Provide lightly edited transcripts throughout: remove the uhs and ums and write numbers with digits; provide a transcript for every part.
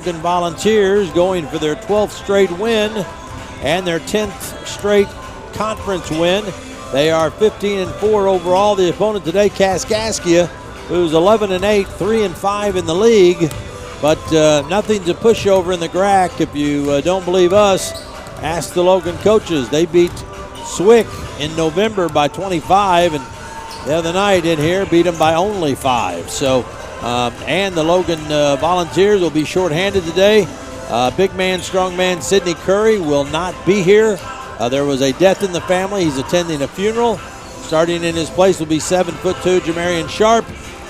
Logan Volunteers going for their 12th straight win and their 10th straight conference win. They are 15-4 overall. The opponent today, Kaskaskia, who's 11-8, 3-5 in the league, but nothing to push over in the GRAC. If you don't believe us, ask the Logan coaches. They beat Swick in November by 25, and the other night in here beat them by only 5. So, and the Logan Volunteers will be shorthanded today. Big man, strong man Sidney Curry will not be here. There was a death in the family. He's attending a funeral. Starting in his place will be 7'2" Jamarian Sharp.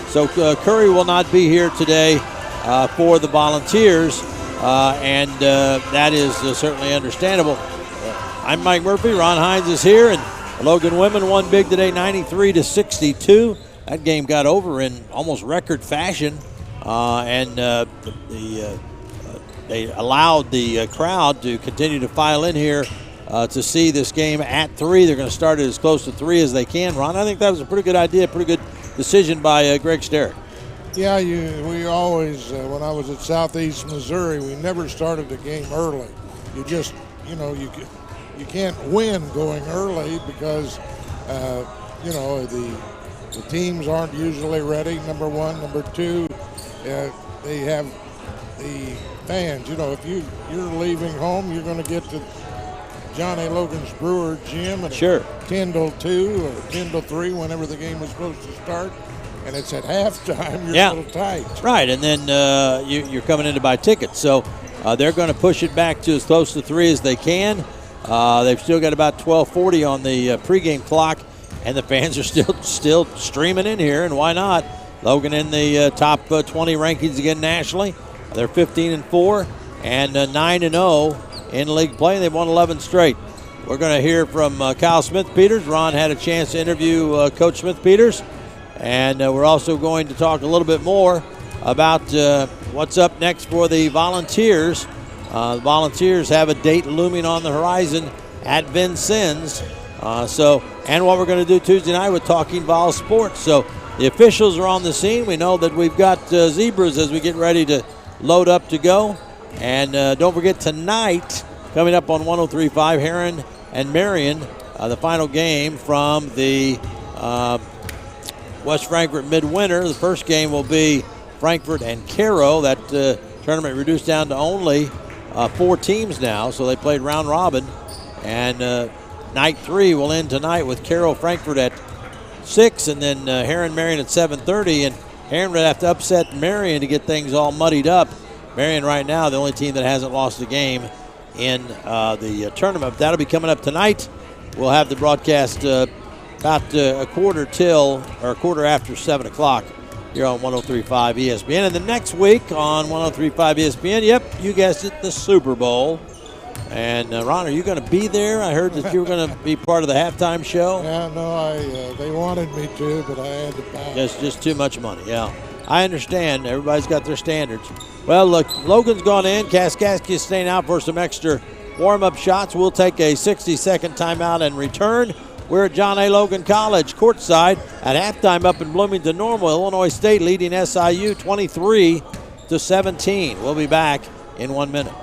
So Curry will not be here today for the Volunteers, and that is certainly understandable. I'm Mike Murphy. Ron Hines is here, and the Logan women won big today, 93-62. That game got over in almost record fashion, and they allowed the crowd to continue to file in here to see this game at 3. They're going to start it as close to 3 as they can. Ron, I think that was a pretty good idea, pretty good decision by Greg Sterrick. Yeah, we always, when I was at Southeast Missouri, we never started the game early. You just, you can't win going early because, the teams aren't usually ready, number one. Number two, they have the fans. If you're leaving home, you're going to get to John A. Logan's Brewer Gym at 10 till 2 or 10 till 3 whenever the game was supposed to start, and it's at halftime. You're a little tight. Right, and then you're coming in to buy tickets. So they're going to push it back to as close to 3 as they can. They've still got about 12:40 on the pregame clock, and the fans are still streaming in here, and why not? Logan in the top 20 rankings again nationally. They're 15-4 and 9-0 in league play. They've won 11 straight. We're going to hear from Kyle Smith-Peters. Ron had a chance to interview Coach Smith-Peters, and we're also going to talk a little bit more about what's up next for the Volunteers. The Volunteers have a date looming on the horizon at Vincennes. And what we're going to do Tuesday night with Talking Vol Sports. So the officials are on the scene. We know that we've got zebras as we get ready to load up to go. And don't forget tonight, coming up on 103.5, Heron and Marion, the final game from the West Frankfort Midwinter. The first game will be Frankfort and Caro. That tournament reduced down to only 4 teams now, so they played round robin. And night 3 will end tonight with Caro Frankfort at 6, and then Heron Marion at 7:30. And Heron would have to upset Marion to get things all muddied up. Marion right now, the only team that hasn't lost a game in the tournament. That'll be coming up tonight. We'll have the broadcast about a quarter after 7 o'clock here on 103.5 ESPN. And the next week on 103.5 ESPN, yep, you guessed it, the Super Bowl. And Ron, are you going to be there? I heard that you were going to be part of the halftime show. Yeah, no, they wanted me to, but I had to pass. Just too much money, yeah. I understand. Everybody's got their standards. Well, look, Logan's gone in. Kaskaskia's staying out for some extra warm-up shots. We'll take a 60-second timeout and return. We're at John A. Logan College, courtside at halftime up in Bloomington Normal. Illinois State leading SIU 23-17. We'll be back in 1 minute.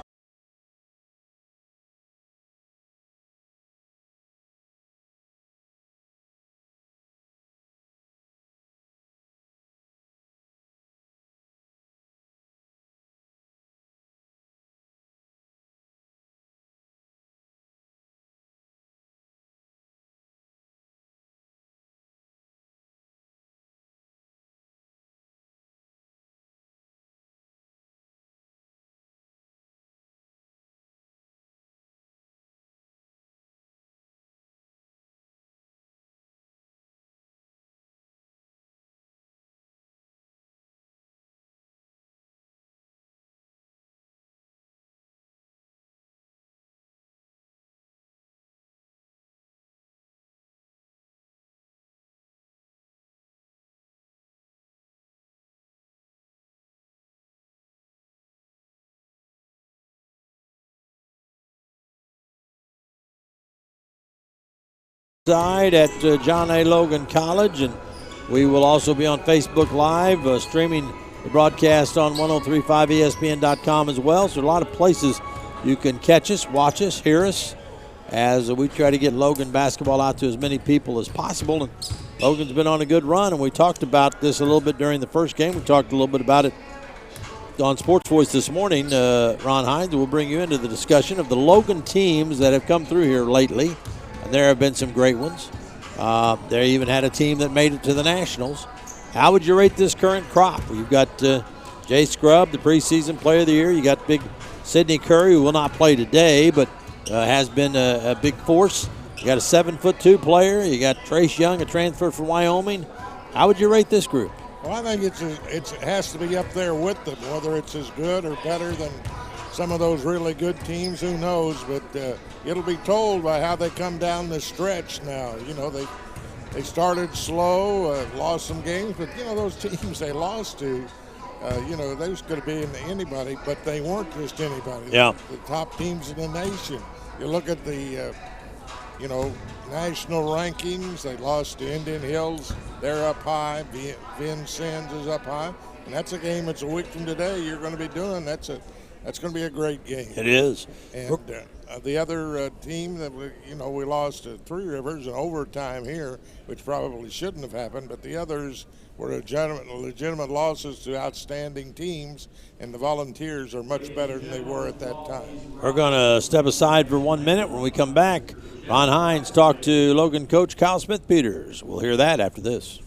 Side at John A. Logan College, and we will also be on Facebook Live streaming the broadcast on 1035ESPN.com as well. So a lot of places you can catch us, watch us, hear us, as we try to get Logan basketball out to as many people as possible. And Logan's been on a good run, and we talked about this a little bit during the first game. We talked a little bit about it on Sports Voice this morning. Ron Hines will bring you into the discussion of the Logan teams that have come through here lately, and there have been some great ones. They even had a team that made it to the Nationals. How would you rate this current crop? You've got Jay Scrubb, the preseason player of the year. You got big Sidney Curry, who will not play today, but has been a big force. You got a 7'2" player. You got Trace Young, a transfer from Wyoming. How would you rate this group? Well, I think it has to be up there with them. Whether it's as good or better than some of those really good teams, who knows? But it'll be told by how they come down the stretch now. You know, they started slow, lost some games, but, you know, those teams they lost to, you know, they was going to be anybody, but they weren't just anybody. Yeah. The top teams in the nation. You look at the, you know, national rankings. They lost to Indian Hills. They're up high. Vincennes is up high. And that's a game that's a week from today you're going to be doing. That's going to be a great game. It is. And the other team that we lost to Three Rivers in overtime here, which probably shouldn't have happened, but the others were legitimate losses to outstanding teams, and the Volunteers are much better than they were at that time. We're going to step aside for 1 minute. When we come back, Ron Hines talked to Logan coach Kyle Smith-Peters. We'll hear that after this.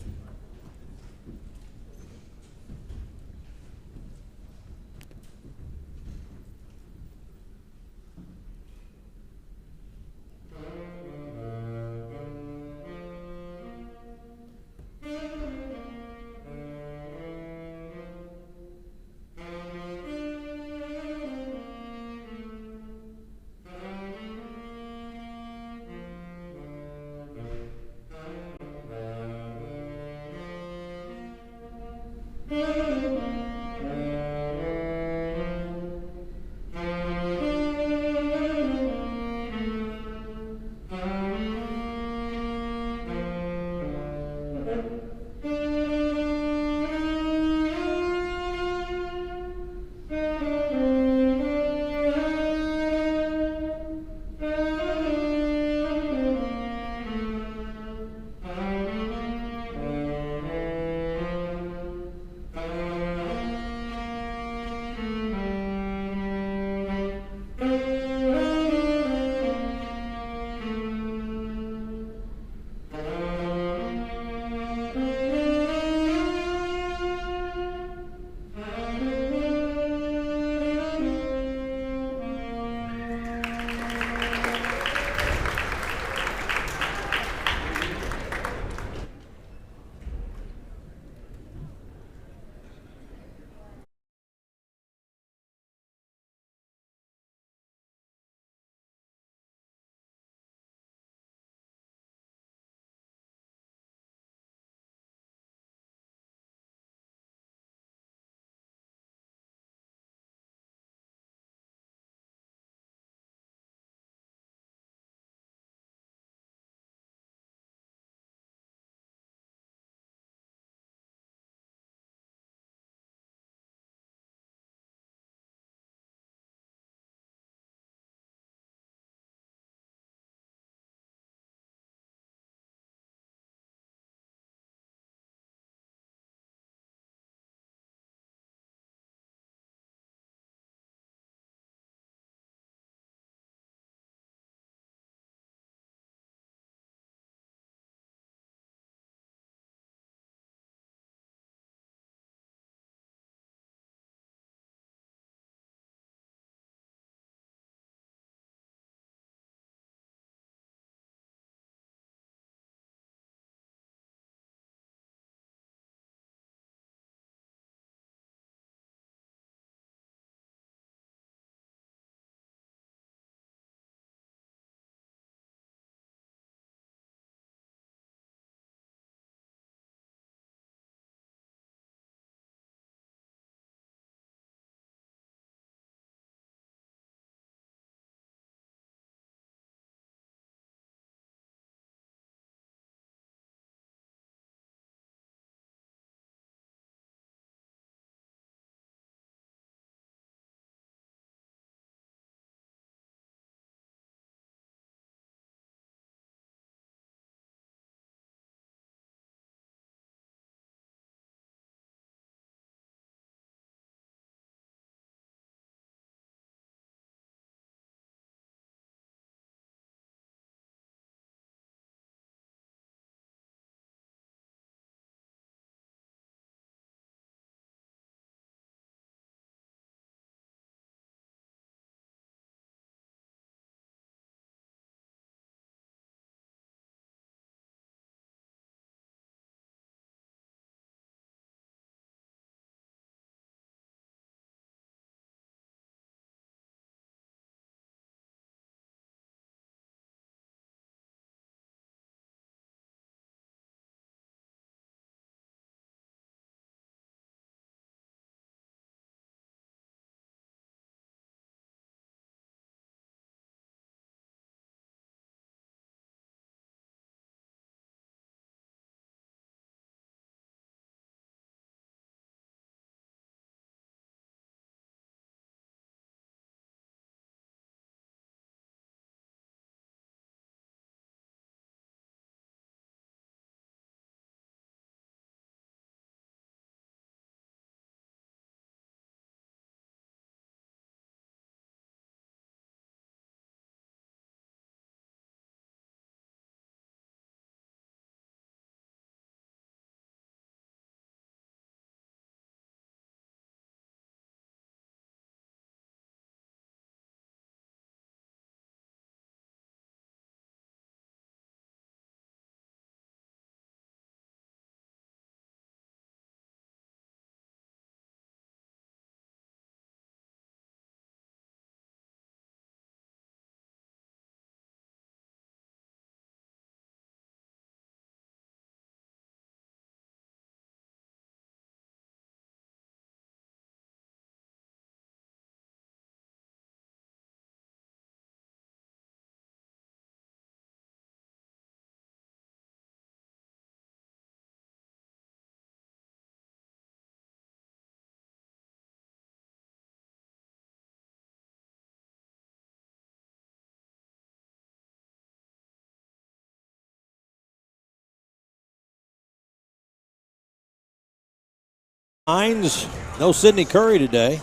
No Sidney Curry today.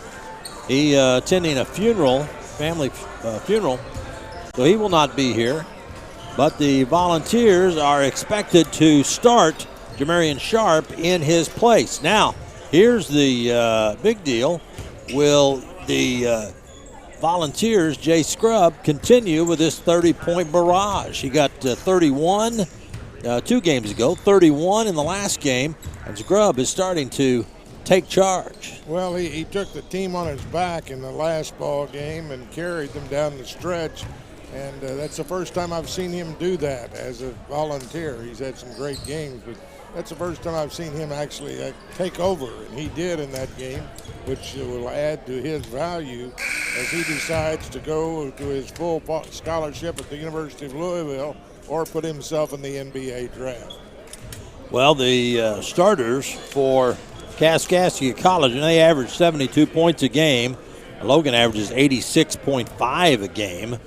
He attending a funeral, family funeral, so he will not be here. But the Volunteers are expected to start Jamarian Sharp in his place. Now, here's the big deal. Will the Volunteers, Jay Scrubb, continue with this 30-point barrage? He got 31 2 games ago, 31 in the last game, and Scrubb is starting to take charge. Well, he took the team on his back in the last ball game and carried them down the stretch. And that's the first time I've seen him do that as a Volunteer. He's had some great games, but that's the first time I've seen him actually take over, and he did in that game, which will add to his value as he decides to go to his full scholarship at the University of Louisville or put himself in the NBA draft. Well, the starters for Kaskaskia College, and they average 72 points a game. Logan averages 86.5 a game.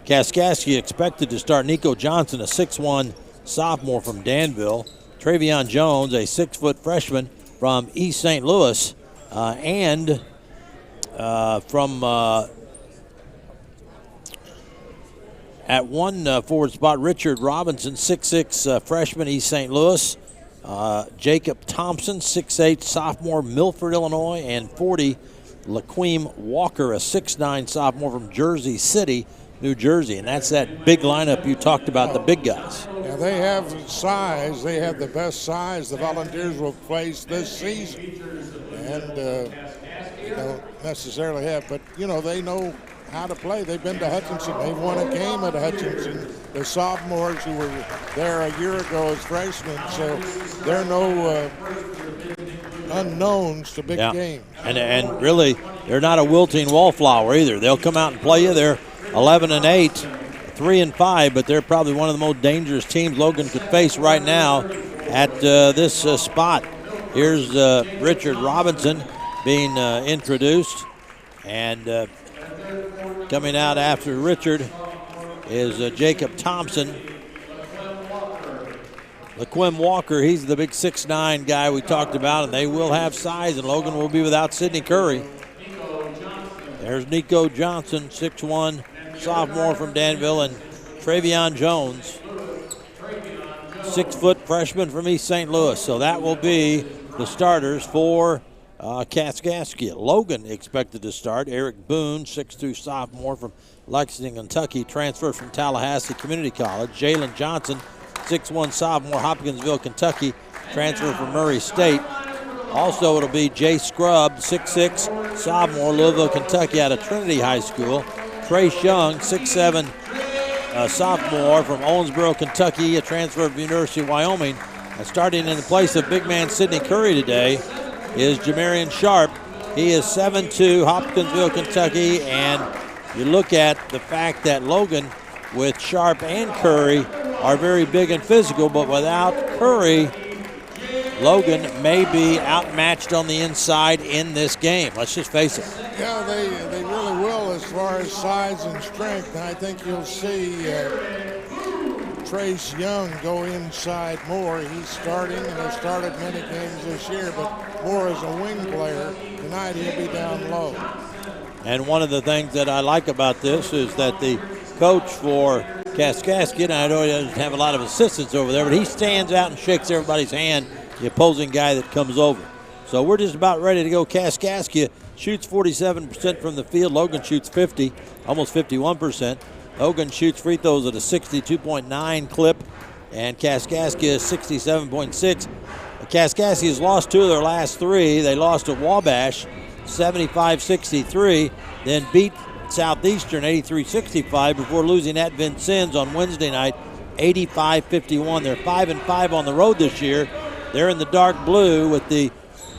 Kaskaskia expected to start Nico Johnson, a 6'1" sophomore from Danville, Travion Jones, a 6-foot freshman from East St. Louis, and from at one forward spot, Richard Robinson, 6'6" freshman, East St. Louis, Jacob Thompson, 6'8", sophomore, Milford, Illinois, and 40, Laquim Walker, a 6'9" sophomore from Jersey City, New Jersey. And that's that big lineup you talked about, the big guys. Yeah, they have size. They have the best size the Volunteers will face this season. And they don't necessarily have, but, they know how to play. They've been to Hutchinson. They've won a game at Hutchinson. The sophomores who were there a year ago as freshmen, so they're no unknowns to big games. And really, they're not a wilting wallflower either. They'll come out and play you. They're 11-8, 3-5, but they're probably one of the most dangerous teams Logan could face right now at this spot. Here's Richard Robinson being introduced, and coming out after Richard is Jacob Thompson. Laquim Walker, he's the big 6'9" guy we talked about, and they will have size, and Logan will be without Sidney Curry. There's Nico Johnson, 6'1", sophomore from Danville, and Travion Jones, 6-foot freshman from East St. Louis. So that will be the starters for Kaskaskia. Logan expected to start. Eric Boone, 6'2" sophomore from Lexington, Kentucky, transfer from Tallahassee Community College. Jalen Johnson, 6'1" sophomore, Hopkinsville, Kentucky, transfer from Murray State. Also, it'll be Jay Scrubb, 6'6", sophomore, Louisville, Kentucky, out of Trinity High School. Trace Young, 6'7", sophomore from Owensboro, Kentucky, a transfer from the University of Wyoming. And starting in the place of big man Sidney Curry today is Jamarian Sharp. He is 7'2", Hopkinsville, Kentucky, and you look at the fact that Logan with Sharp and Curry are very big and physical, but without Curry, Logan may be outmatched on the inside in this game. Let's just face it. Yeah, they really will as far as size and strength. And I think you'll see Trace Young go inside more. He's starting and has started many games this year, but more as a wing player. Tonight he'll be down low. And one of the things that I like about this is that the coach for Kaskaskia, and I know he doesn't have a lot of assistants over there, but he stands out and shakes everybody's hand, the opposing guy that comes over. So we're just about ready to go. Kaskaskia shoots 47% from the field. Logan shoots 50, almost 51%. Logan shoots free throws at a 62.9 clip, and Kaskaskia 67.6. Kaskaskia has lost 2 of their last 3. They lost to Wabash 75-63, then beat Southeastern 83-65 before losing at Vincennes on Wednesday night 85-51. They're 5-5 on the road this year. They're in the dark blue with the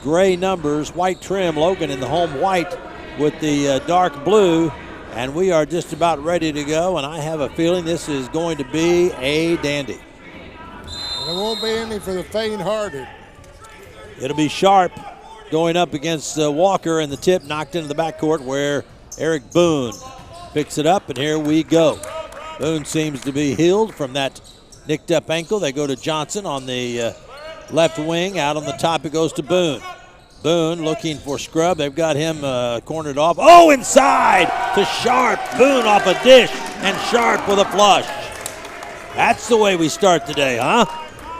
gray numbers, white trim. Logan in the home white with the dark blue. And we are just about ready to go, and I have a feeling this is going to be a dandy. And there won't be any for the faint-hearted. It'll be Sharp going up against Walker, and the tip knocked into the backcourt where Eric Boone picks it up, and here we go. Boone seems to be healed from that nicked-up ankle. They go to Johnson on the left wing. Out on the top, it goes to Boone. Boone looking for Scrub. They've got him cornered off. Oh, inside to Sharp. Boone off a dish, and Sharp with a flush. That's the way we start today, huh?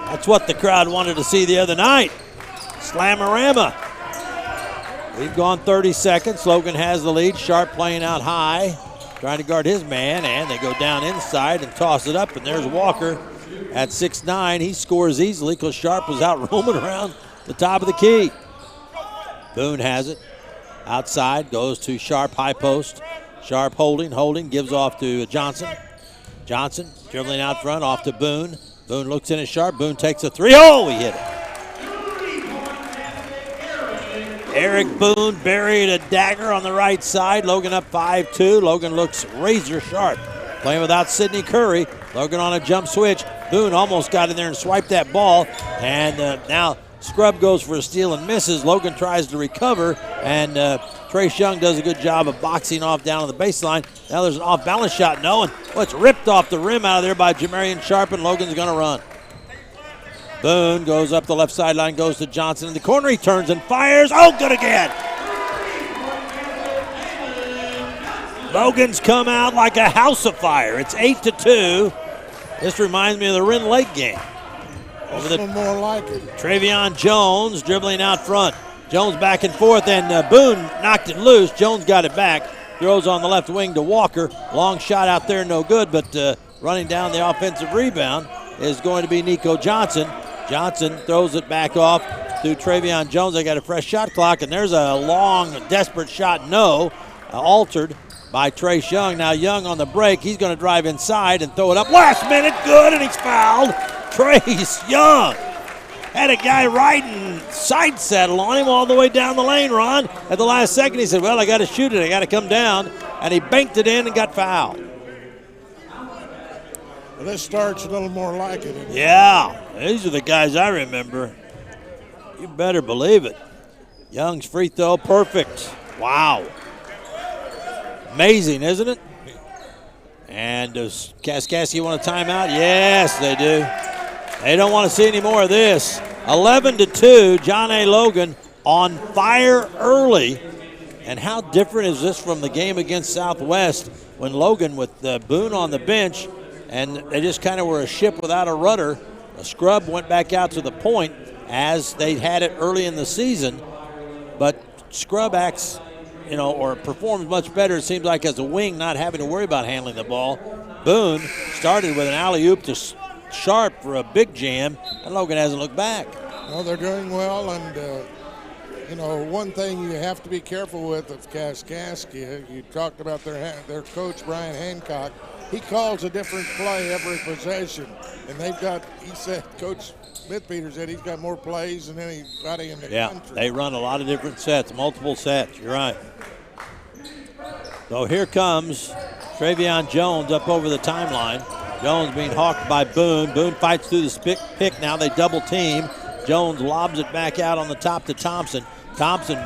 That's what the crowd wanted to see the other night. Slamorama. We've gone 30 seconds. Logan has the lead. Sharp playing out high, trying to guard his man, and they go down inside and toss it up, and there's Walker at 6'9". He scores easily because Sharp was out roaming around the top of the key. Boone has it. Outside, goes to Sharp, high post. Sharp holding, gives off to Johnson. Johnson dribbling out front, off to Boone. Boone looks in at Sharp. Boone takes a three. Oh, he hit it. Eric Boone buried a dagger on the right side. Logan up 5-2. Logan looks razor sharp. Playing without Sidney Curry. Logan on a jump switch. Boone almost got in there and swiped that ball. And now Scrub goes for a steal and misses. Logan tries to recover, and Trace Young does a good job of boxing off down on the baseline. Now there's an off-balance shot, no, and it's ripped off the rim out of there by Jamarian Sharp, and Logan's going to run. Boone goes up the left sideline, goes to Johnson in the corner. He turns and fires. Oh, good again. Logan's come out like a house of fire. It's 8-2. This reminds me of the Wren Lake game. Over the more like it. Travion Jones dribbling out front. Jones back and forth, and Boone knocked it loose. Jones got it back. Throws on the left wing to Walker. Long shot out there, no good, but running down the offensive rebound is going to be Nico Johnson. Johnson throws it back off to Travion Jones. They got a fresh shot clock, and there's a long, desperate shot, altered by Trace Young. Now Young on the break. He's going to drive inside and throw it up. Last minute, good, and he's fouled. Trace Young had a guy riding side saddle on him all the way down the lane, Ron. At the last second, he said, well, I got to shoot it. I got to come down. And he banked it in and got fouled. Well, this starts a little more like it. Yeah, these are the guys I remember. You better believe it. Young's free throw, perfect. Wow. Amazing, isn't it? And does Kaskaskia want a timeout? Yes, they do. They don't want to see any more of this. 11-2, John A. Logan on fire early. And how different is this from the game against Southwest when Logan with Boone on the bench, and they just kind of were a ship without a rudder. A Scrub went back out to the point as they had it early in the season. But Scrub acts, or performs much better, it seems like, as a wing, not having to worry about handling the ball. Boone started with an alley-oop to Sharp for a big jam, and Logan hasn't looked back. Well, they're doing well, and, one thing you have to be careful with Kaskaskia, you talked about their coach, Brian Hancock. He calls a different play every possession, and he said, Coach Smith-Peter said he's got more plays than anybody in the country. Yeah, they run a lot of different sets, multiple sets. You're right. So here comes Travion Jones up over the timeline. Jones being hawked by Boone. Boone fights through the pick now. They double team. Jones lobs it back out on the top to Thompson. Thompson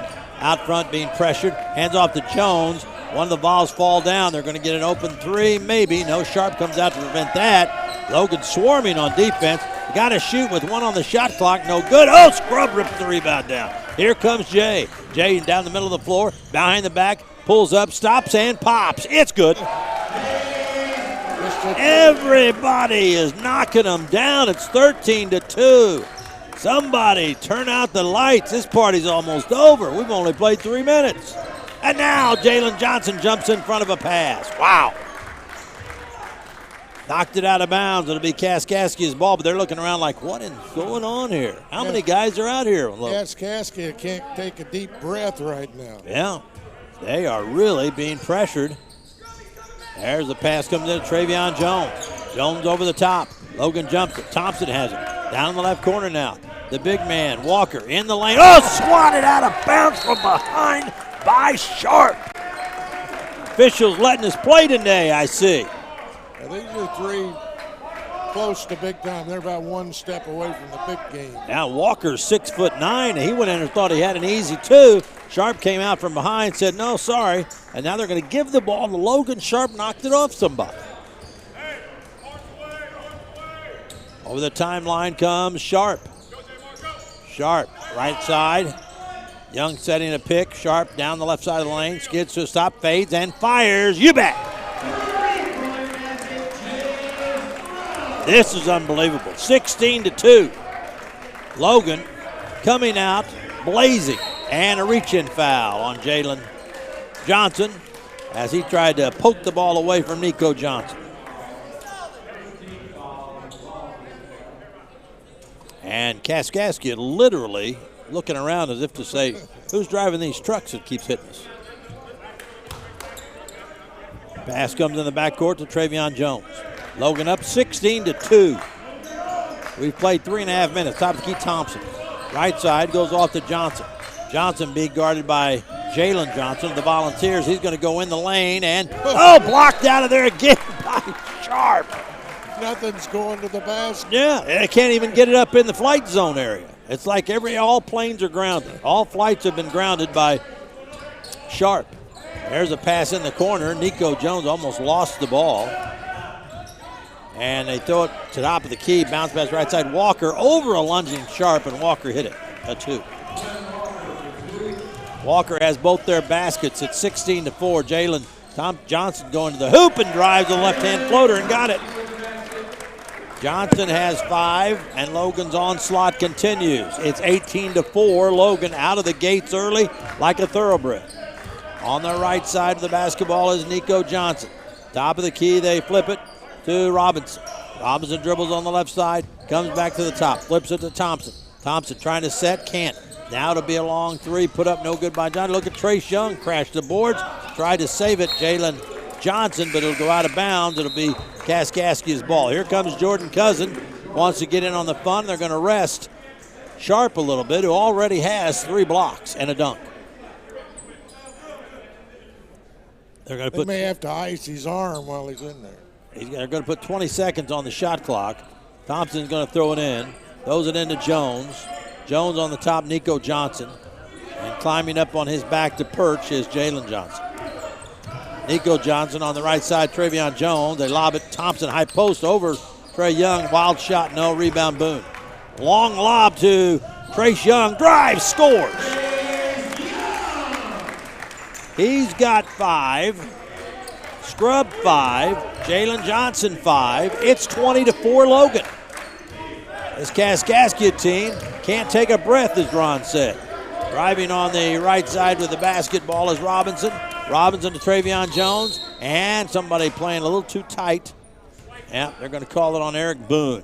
out front being pressured. Hands off to Jones. One of the balls fall down. They're going to get an open three, maybe. No, Sharp comes out to prevent that. Logan swarming on defense. Got to shoot with one on the shot clock. No good. Oh, Scrub rips the rebound down. Here comes Jay. Jay down the middle of the floor, behind the back, pulls up, stops, and pops. It's good. Everybody is knocking them down. It's 13-2. Somebody turn out the lights. This party's almost over. We've only played 3 minutes. And now Jalen Johnson jumps in front of a pass. Wow. Knocked it out of bounds. It'll be Kaskaskia's ball, but they're looking around like, what is going on here? How many guys are out here? Kaskaskia can't take a deep breath right now. Yeah, they are really being pressured. There's the pass comes in to Travion Jones. Jones over the top. Logan jumps it. Thompson has it. Down in the left corner now. The big man, Walker, in the lane. Oh, swatted out of bounds from behind by Sharp. Officials letting us play today, I see. Now, these are three close to big time. They're about one step away from the big game. Now Walker's 6'9", and he went in and thought he had an easy two. Sharp came out from behind, said, no, sorry. And now they're going to give the ball to Logan. Sharp knocked it off somebody. Over the timeline comes Sharp. Sharp, right side. Young setting a pick. Sharp down the left side of the lane. Skids to a stop, fades, and fires. You bet. This is unbelievable. 16-2. Logan coming out blazing. And a reach-in foul on Jalen Johnson as he tried to poke the ball away from Nico Johnson. And Kaskaskia literally looking around as if to say, who's driving these trucks that keeps hitting us? Pass comes in the backcourt to Travion Jones. Logan up 16-2. We've played 3.5 minutes. Top of the key, Thompson. Right side goes off to Johnson. Johnson being guarded by Jalen Johnson of the Volunteers. He's going to go in the lane and, blocked out of there again by Sharp. Nothing's going to the basket. Yeah, they can't even get it up in the flight zone area. It's like all planes are grounded. All flights have been grounded by Sharp. There's a pass in the corner. Nico Jones almost lost the ball. And they throw it to the top of the key. Bounce pass right side. Walker over a lunging Sharp, and Walker hit it. A 2. Walker has both their baskets at 16-4. Jalen Johnson going to the hoop and drives the left-hand floater and got it. Johnson has 5, and Logan's onslaught continues. It's 18-4. Logan out of the gates early like a thoroughbred. On the right side of the basketball is Nico Johnson. Top of the key, they flip it to Robinson. Robinson dribbles on the left side, comes back to the top, flips it to Thompson. Thompson trying to set, can't. Now to be a long 3, put up no good by Johnson. Look at Trace Young, crash the boards, tried to save it, Jalen Johnson, but it'll go out of bounds. It'll be Kaskaskia's ball. Here comes Jordan Cousin, wants to get in on the fun. They're going to rest Sharp a little bit, who already has 3 blocks and a dunk. They're going to may have to ice his arm while he's in there. They're going to put 20 seconds on the shot clock. Thompson's going to throw it in. Throws it into Jones. Jones on the top, Nico Johnson. And climbing up on his back to perch is Jalen Johnson. Nico Johnson on the right side, Travion Jones. They lob it. Thompson high post over Trey Young. Wild shot, no. Rebound, Boone. Long lob to Trace Young. Drive, scores. He's got 5. Scrub 5. Jalen Johnson 5. It's 20-4 Logan. This Kaskaskia team can't take a breath, as Ron said. Driving on the right side with the basketball is Robinson. Robinson to Travion Jones. And somebody playing a little too tight. Yeah, they're going to call it on Eric Boone.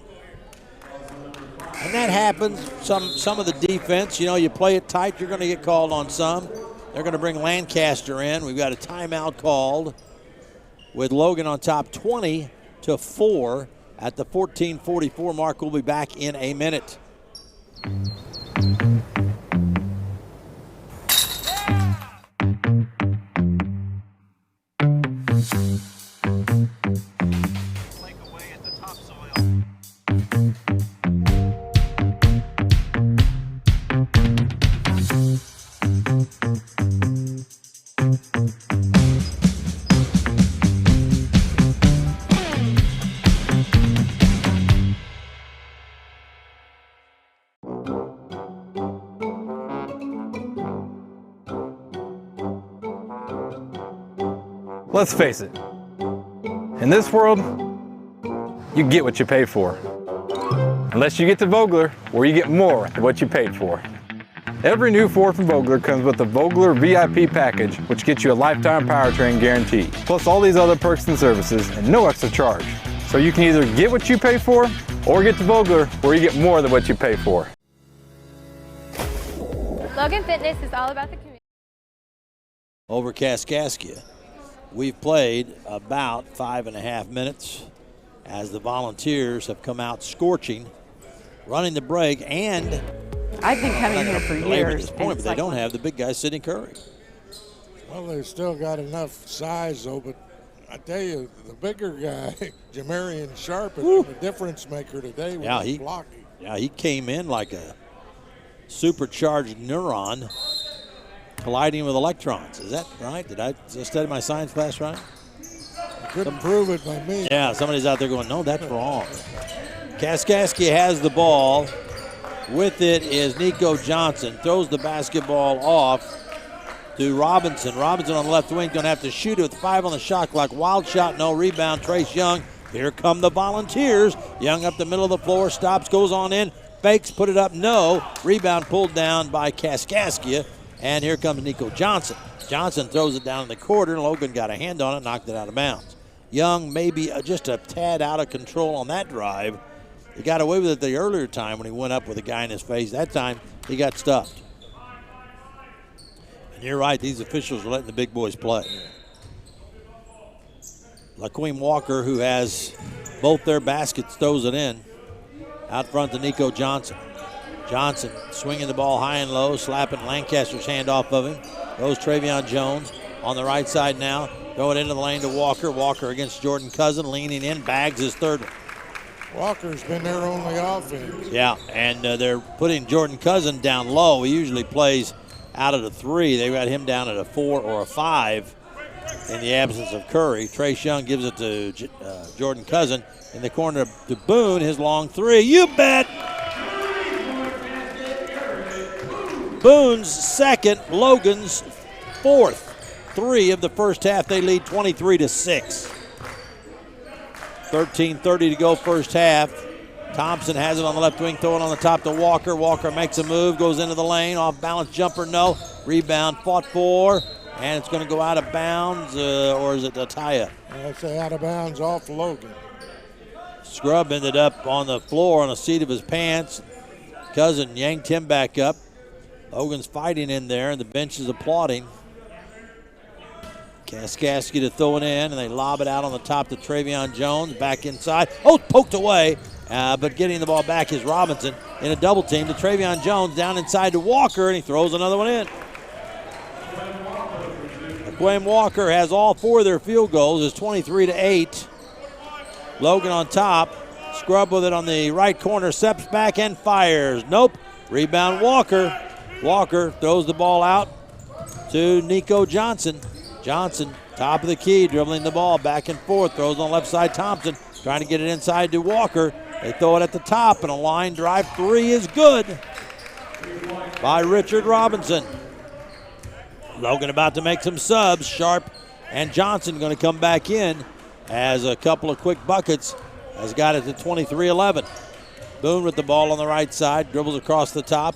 And that happens. Some of the defense, you play it tight, you're going to get called on some. They're going to bring Lancaster in. We've got a timeout called with Logan on top 20-4 at the 14:44 mark. We'll be back in a minute. Let's face it, in this world, you get what you pay for. Unless you get to Vogler, where you get more than what you paid for. Every new Ford from Vogler comes with the Vogler VIP package, which gets you a lifetime powertrain guarantee, plus all these other perks and services, and no extra charge. So you can either get what you pay for, or get to Vogler, where you get more than what you pay for. Logan Fitness is all about the community. Over Kaskaskia. We've played about 5.5 minutes as the Volunteers have come out scorching, running the break, and I've been coming here for years. At this point, but they don't have the big guy, Sidney Curry. Well, they've still got enough size, though, but I tell you, the bigger guy, Jamarian Sharp, is the difference maker today with his blocking. Yeah, he came in like a supercharged neuron colliding with electrons. Is that right? Did I study my science class right? Couldn't prove it by me. Yeah, somebody's out there going, no, that's wrong. Kaskaskia has the ball With it is Nico Johnson. Throws the basketball off to Robinson. Robinson on the left wing going to have to shoot it with 5 on the shot clock. Wild shot, no rebound. Trace Young. Here come the Volunteers. Young up the middle of the floor. Stops, goes on in. Fakes, put it up, no. Rebound pulled down by Kaskaskia. And here comes Nico Johnson. Johnson throws it down in the corner. Logan got a hand on it, knocked it out of bounds. Young maybe just a tad out of control on that drive. He got away with it the earlier time when he went up with a guy in his face. That time, he got stuffed. And you're right, these officials are letting the big boys play. LaQueen Walker, who has both their baskets, throws it in. Out front to Nico Johnson. Johnson swinging the ball high and low, slapping Lancaster's hand off of him. Goes Travion Jones on the right side now. Throw it into the lane to Walker. Walker against Jordan Cousin, leaning in, bags his third one. Walker's been their only offense. Yeah, and they're putting Jordan Cousin down low. He usually plays out at a 3. They got him down at a 4 or a 5 in the absence of Curry. Trace Young gives it to Jordan Cousin in the corner to Boone, his long 3. You bet! Boone's second, Logan's fourth. 3 of the first half. They lead 23-6. 13:30 to go first half. Thompson has it on the left wing, throw it on the top to Walker. Walker makes a move, goes into the lane, off balance jumper, no. Rebound fought for, and it's going to go out of bounds, or is it Ataya? I'd say out of bounds off Logan. Scrub ended up on the floor on the seat of his pants. Cousin yanked him back up. Logan's fighting in there, and the bench is applauding. Kaskaskia to throw it in, and they lob it out on the top to Travion Jones. Back inside. Oh, poked away, but getting the ball back is Robinson in a double team to Travion Jones down inside to Walker, and he throws another one in. McQuain Walker has all 4 of their field goals. It's 23-8. Logan on top. Scrub with it on the right corner. Steps back and fires. Nope. Rebound Walker. Walker throws the ball out to Nico Johnson. Johnson, top of the key, dribbling the ball back and forth. Throws on the left side. Thompson trying to get it inside to Walker. They throw it at the top, and a line drive 3 is good by Richard Robinson. Logan about to make some subs. Sharp and Johnson going to come back in as a couple of quick buckets has got it to 23-11. Boone with the ball on the right side, dribbles across the top.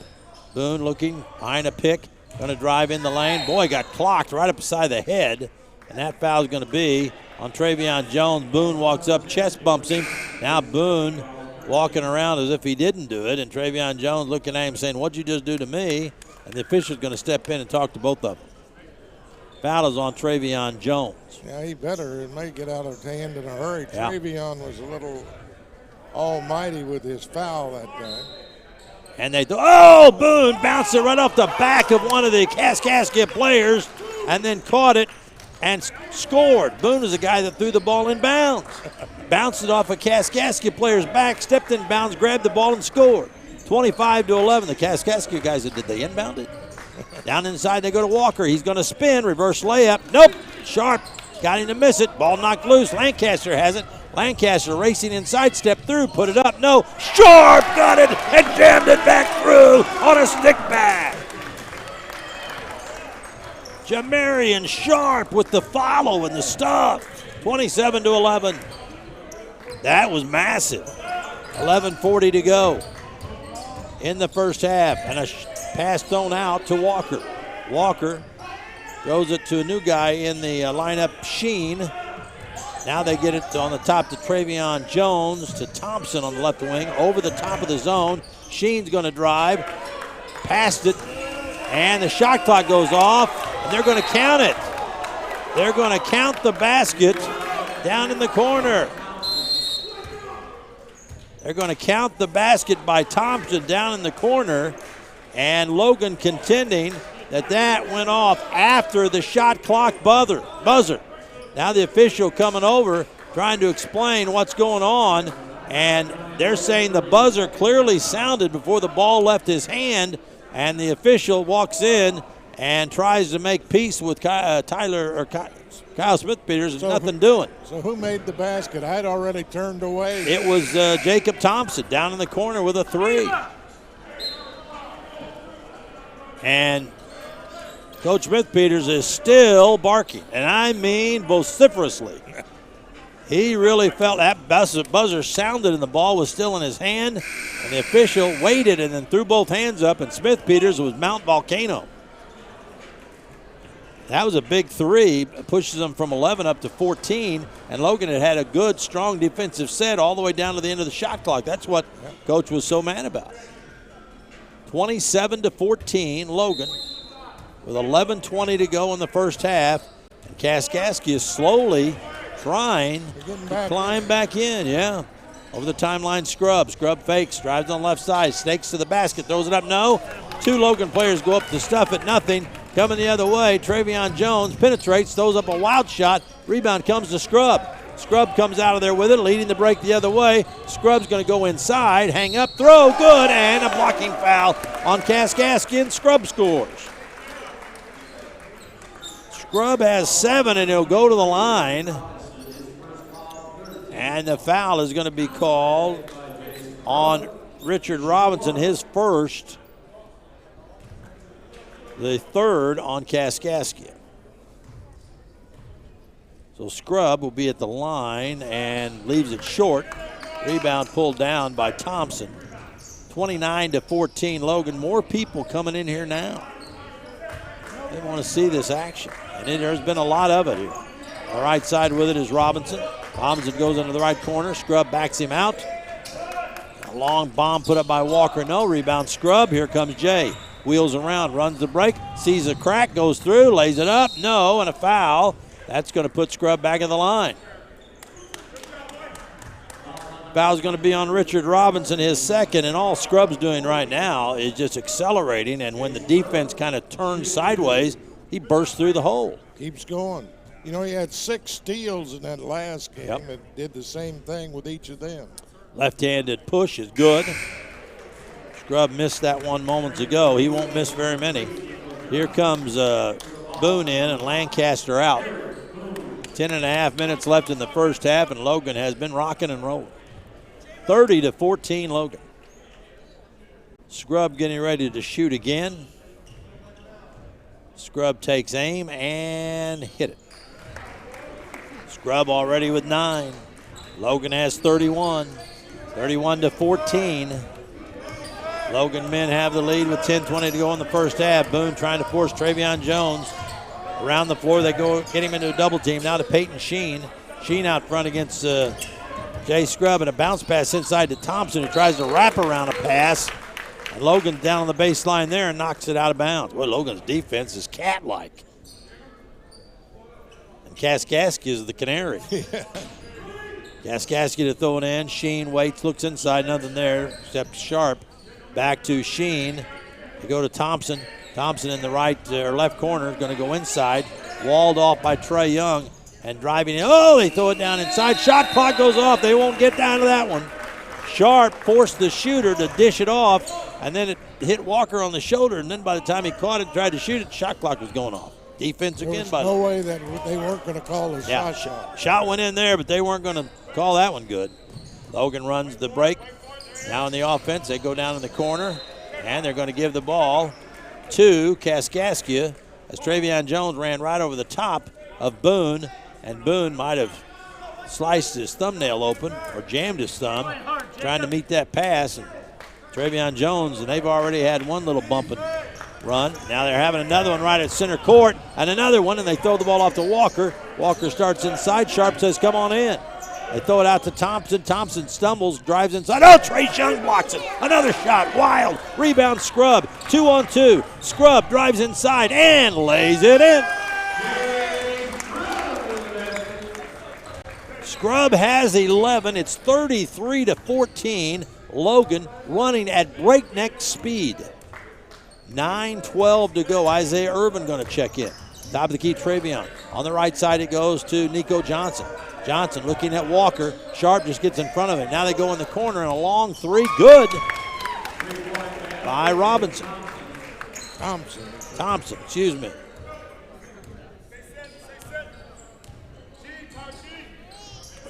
Boone looking behind a pick. Going to drive in the lane. Boy, got clocked right up beside the head. And that foul is going to be on Travion Jones. Boone walks up, chest bumps him. Now Boone walking around as if he didn't do it. And Travion Jones looking at him saying, what'd you just do to me? And the official's going to step in and talk to both of them. Foul is on Travion Jones. Yeah, he better. It may get out of hand in a hurry. Yeah. Travion was a little almighty with his foul that time. And they Boone bounced it right off the back of one of the Kaskaskia players and then caught it and scored. Boone is the guy that threw the ball in bounds. Bounced it off a Kaskaskia player's back, stepped in bounds, grabbed the ball and scored. 25-11. The Kaskaskia guys said, did they inbound it? Down inside they go to Walker. He's going to spin, reverse layup. Nope. Sharp got him to miss it. Ball knocked loose. Lancaster has it. Lancaster racing inside, step through, put it up, no. Sharp got it and jammed it back through on a stick back. Jamarian Sharp with the follow and the stuff. 27-11. That was massive. 11:40 to go in the first half, and a pass thrown out to Walker. Walker throws it to a new guy in the lineup, Sheen. Now they get it on the top to Travion Jones, to Thompson on the left wing, over the top of the zone. Sheen's going to drive, past it, and the shot clock goes off, and they're going to count it. They're going to count the basket down in the corner. They're going to count the basket by Thompson down in the corner, and Logan contending that went off after the shot clock buzzer. Now the official coming over, trying to explain what's going on, and they're saying the buzzer clearly sounded before the ball left his hand, and the official walks in and tries to make peace with Kyle Smith-Peters. There's nothing doing. So who made the basket? I'd already turned away. It was Jacob Thompson down in the corner with a 3. And Coach Smith-Peters is still barking, and I mean vociferously. He really felt that buzzer sounded and the ball was still in his hand, and the official waited and then threw both hands up, and Smith-Peters was Mount Volcano. That was a big three, pushes them from 11 up to 14, and Logan had a good, strong defensive set all the way down to the end of the shot clock. That's what Coach was so mad about. 27-14, Logan, with 11:20 to go in the first half, and Kaskaskia is slowly trying to climb back in, Over the timeline, Scrub. Scrub fakes, drives on the left side, snakes to the basket, throws it up, no. Two Logan players go up to stuff it, nothing. Coming the other way, Travion Jones penetrates, throws up a wild shot. Rebound comes to Scrub. Scrub comes out of there with it, leading the break the other way. Scrub's going to go inside, hang up, throw, good, and a blocking foul on Kaskaskia, and Scrub scores. Scrub has 7, and he'll go to the line. And the foul is going to be called on Richard Robinson, his first, the third on Kaskaskia. So Scrub will be at the line and leaves it short. Rebound pulled down by Thompson. 29-14, Logan. More people coming in here now. They want to see this action. And there's been a lot of it here. On the right side with it is Robinson. Robinson goes into the right corner. Scrub backs him out. A long bomb put up by Walker. No rebound. Scrub. Here comes Jay. Wheels around, runs the break, sees a crack, goes through, lays it up. No, and a foul. That's going to put Scrub back in the line. Foul's going to be on Richard Robinson, his second, and all Scrub's doing right now is just accelerating, and when the defense kind of turns sideways, he bursts through the hole. Keeps going. You know, he had 6 steals in that last game and did the same thing with each of them. Left-handed push is good. Scrub missed that one moments ago. He won't miss very many. Here comes Boone in and Lancaster out. 10.5 minutes left in the first half, and Logan has been rocking and rolling. 30-14, Logan. Scrub getting ready to shoot again. Scrub takes aim and hit it. Scrub already with 9. Logan has 31. 31-14. Logan men have the lead with 10:20 to go in the first half. Boone trying to force Travion Jones around the floor. They go get him into a double team. Now to Peyton Sheen. Sheen out front against Jay Scrub, and a bounce pass inside to Thompson, who tries to wrap around a pass. And Logan down on the baseline there and knocks it out of bounds. Well, Logan's defense is cat-like. And Kaskaskia is the canary. Kaskaskia to throw it in. Sheen waits, looks inside, nothing there except Sharp. Back to Sheen. They go to Thompson. Thompson in the right or left corner is going to go inside. Walled off by Trey Young and driving in. Oh, they throw it down inside. Shot clock goes off. They won't get down to that one. Sharp forced the shooter to dish it off, and then it hit Walker on the shoulder, and then by the time he caught it and tried to shoot it, shot clock was going off. Defense again. There was no way that they weren't going to call a shot. Shot went in there, but they weren't going to call that one good. Logan runs the break. Now in the offense, they go down in the corner, and they're going to give the ball to Kaskaskia as Travion Jones ran right over the top of Boone, and Boone might have sliced his thumbnail open or jammed his thumb trying to meet that pass. And Travion Jones, and they've already had one little bumping run. Now they're having another one right at center court, and another one, and they throw the ball off to Walker. Walker starts inside. Sharp says, come on in. They throw it out to Thompson. Thompson stumbles, drives inside. Oh, Trace Young blocks it. Another shot, wild. Rebound, Scrub. 2-on-2. Scrub drives inside and lays it in. Scrub has 11. It's 33-14. Logan running at breakneck speed. 9:12 to go. Isaiah Irvin going to check in. Top of the key, Travion. On the right side, it goes to Nico Johnson. Johnson looking at Walker. Sharp just gets in front of him. Now they go in the corner, and a long three. Good by Robinson. Thompson, excuse me.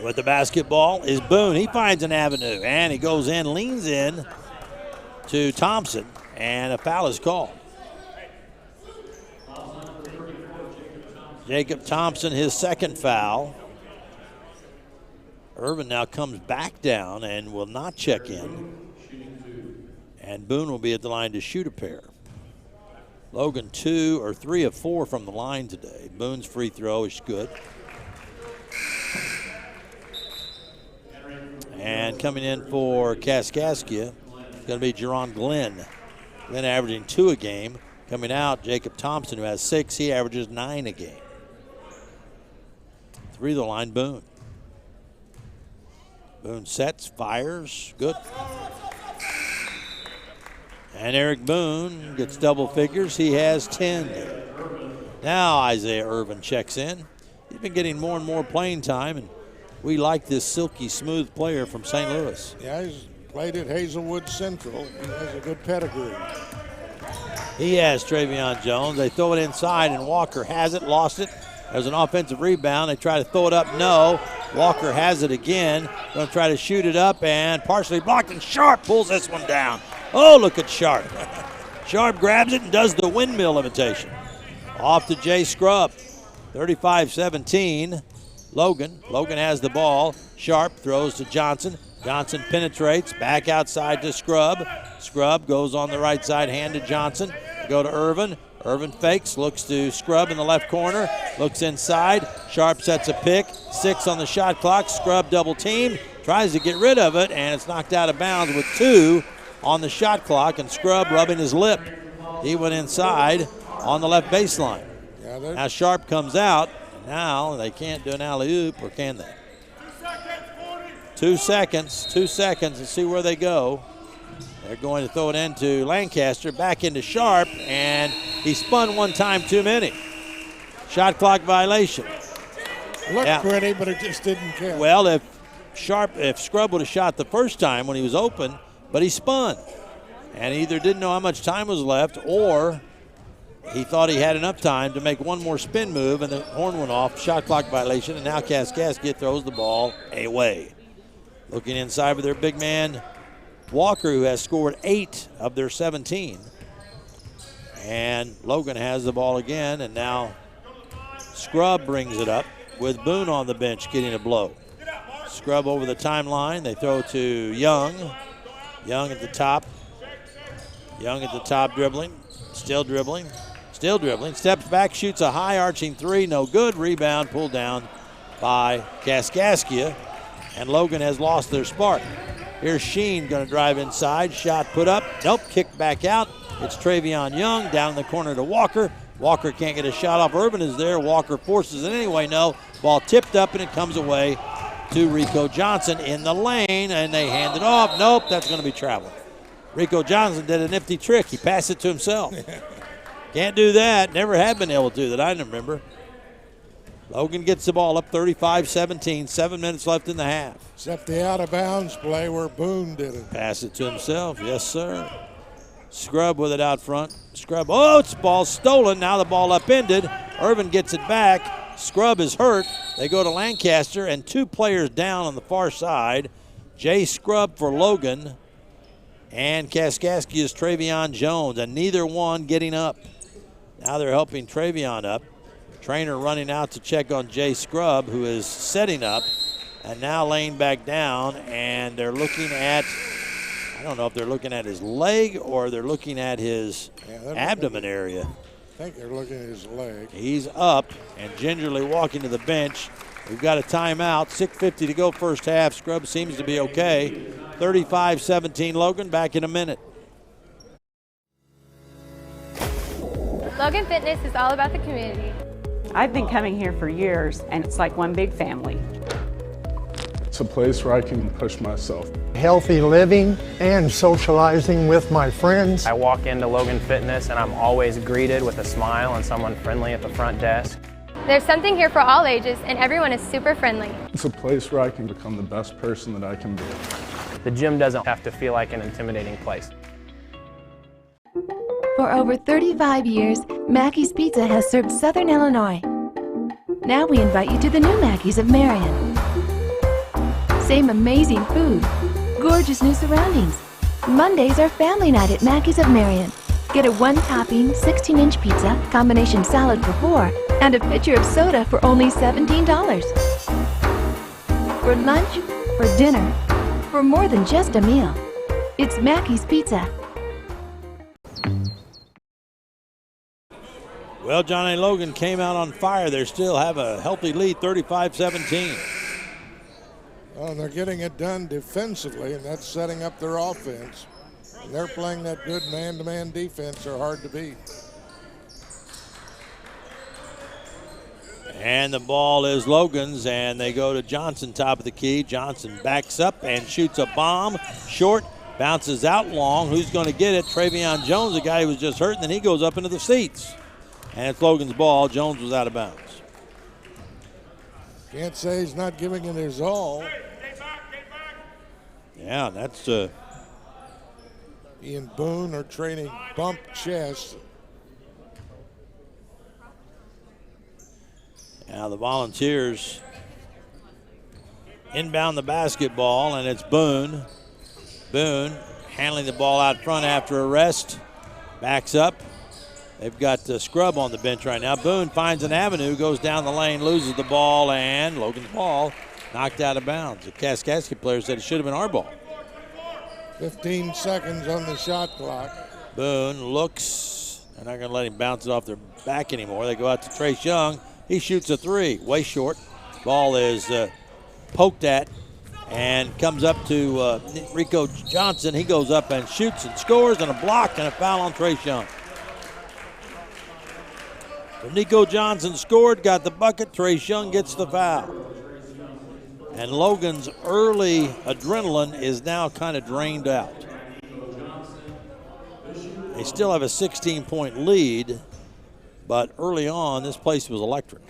With the basketball is Boone. He finds an avenue, and he goes in, leans in to Thompson, and a foul is called. Jacob Thompson, his second foul. Irvin now comes back down and will not check in. And Boone will be at the line to shoot a pair. Logan 3 of 4 from the line today. Boone's free throw is good. And coming in for Kaskaskia is going to be Jerron Glenn. Glenn averaging 2 a game. Coming out, Jacob Thompson, who has 6. He averages 9 a game. 3 of the line, Boone. Boone sets, fires, good. And Eric Boone gets double figures. He has 10. Now Isaiah Irvin checks in. He's been getting more and more playing time, and we like this silky smooth player from St. Louis. Yeah, he's played at Hazelwood Central. He has a good pedigree. He has Travion Jones. They throw it inside, and Walker has it, lost it. There's an offensive rebound. They try to throw it up, no. Walker has it again. Going to try to shoot it up, and partially blocked, and Sharp pulls this one down. Oh, look at Sharp. Sharp grabs it and does the windmill imitation. Off to Jay Scrub. 35-17. Logan has the ball. Sharp throws to Johnson. Johnson penetrates, back outside to Scrub. Scrub goes on the right side, hand to Johnson. Go to Irvin. Irvin fakes, looks to Scrub in the left corner, looks inside. Sharp sets a pick, 6 on the shot clock. Scrub double team, tries to get rid of it, and it's knocked out of bounds with 2 on the shot clock, and Scrub rubbing his lip. He went inside on the left baseline. Yeah, now Sharp comes out. Now they can't do an alley-oop, or can they? 2 seconds. Let's see where they go. They're going to throw it into Lancaster, back into Sharp, and he spun one time too many. Shot clock violation. Looked pretty, but it just didn't count. Well, if Scrub would have shot the first time when he was open, but he spun. And he either didn't know how much time was left, or he thought he had enough time to make one more spin move, and the horn went off. Shot clock violation, and now Kaskaskia throws the ball away. Looking inside with their big man, Walker, who has scored 8 of their 17. And Logan has the ball again, and now Scrub brings it up with Boone on the bench getting a blow. Scrub over the timeline. They throw to Young. Young at the top. Young at the top dribbling. Still dribbling. Steps back, shoots a high arching 3. No good. Rebound pulled down by Kaskaskia. And Logan has lost their spark. Here's Sheen going to drive inside. Shot put up. Nope. Kicked back out. It's Travion Young down in the corner to Walker. Walker can't get a shot off. Irvin is there. Walker forces it anyway. No. Ball tipped up and it comes away to Rico Johnson in the lane. And they hand it off. Nope. That's going to be travel. Rico Johnson did a nifty trick. He passed it to himself. Can't do that. Never have been able to that I remember. Logan gets the ball up 35-17, 7 minutes left in the half. Except the out-of-bounds play where Boone did it. Pass it to himself, yes, sir. Scrub with it out front. Scrub, oh, it's ball stolen. Now the ball upended. Irvin gets it back. Scrub is hurt. They go to Lancaster, and 2 players down on the far side. Jay Scrub for Logan, and Kaskaskia's Travion Jones, and neither one getting up. Now they're helping Travion up. Trainer running out to check on Jay Scrub, who is setting up, and now laying back down, and they're looking at, I don't know if they're looking at his leg or they're looking at his abdomen area. I think they're looking at his leg. He's up and gingerly walking to the bench. We've got a timeout, 6:50 to go first half. Scrub seems to be okay. 35-17 Logan, back in a minute. Logan Fitness is all about the community. I've been coming here for years, and it's like one big family. It's a place where I can push myself. Healthy living and socializing with my friends. I walk into Logan Fitness and I'm always greeted with a smile and someone friendly at the front desk. There's something here for all ages, and everyone is super friendly. It's a place where I can become the best person that I can be. The gym doesn't have to feel like an intimidating place. For over 35 years, Mackey's Pizza has served Southern Illinois. Now we invite you to the new Mackey's of Marion. Same amazing food, gorgeous new surroundings. Mondays are family night at Mackey's of Marion. Get a one-topping, 16-inch pizza, combination salad for $4, and a pitcher of soda for only $17. For lunch, for dinner, for more than just a meal. It's Mackey's Pizza. Well, John A. Logan came out on fire. They still have a healthy lead, 35-17. Well, they're getting it done defensively, and that's setting up their offense. And they're playing that good man-to-man defense. They're hard to beat. And the ball is Logan's, and they go to Johnson, top of the key. Johnson backs up and shoots a bomb. Short, bounces out long. Who's going to get it? Travion Jones, the guy who was just hurt, and then he goes up into the seats. And it's Logan's ball. Jones was out of bounds. Can't say he's not giving it his all. Yeah, that's... He and Boone are trading bump chest. Now the Volunteers inbound the basketball, and it's Boone. Boone handling the ball out front after a rest. Backs up. They've got Scrub on the bench right now. Boone finds an avenue, goes down the lane, loses the ball, and Logan's ball knocked out of bounds. The Kaskaskia player said it should have been our ball. 15 seconds on the shot clock. Boone looks. They're not going to let him bounce it off their back anymore. They go out to Trace Young. He shoots a three, way short. Ball is poked at and comes up to Rico Johnson. He goes up and shoots and scores, and a block and a foul on Trace Young. So Nico Johnson scored, got the bucket. Trace Young gets the foul. And Logan's early adrenaline is now kind of drained out. They still have a 16-point lead, but early on, this place was electric.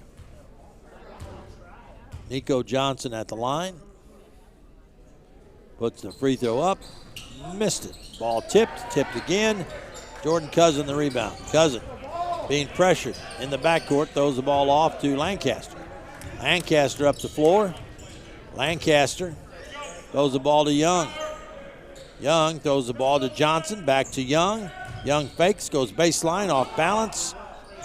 Nico Johnson at the line. Puts the free throw up. Missed it. Ball tipped again. Jordan Cousin the rebound. Cousin being pressured in the backcourt, throws the ball off to Lancaster. Lancaster up the floor. Lancaster throws the ball to Young. Young throws the ball to Johnson, back to Young. Young fakes, goes baseline, off balance.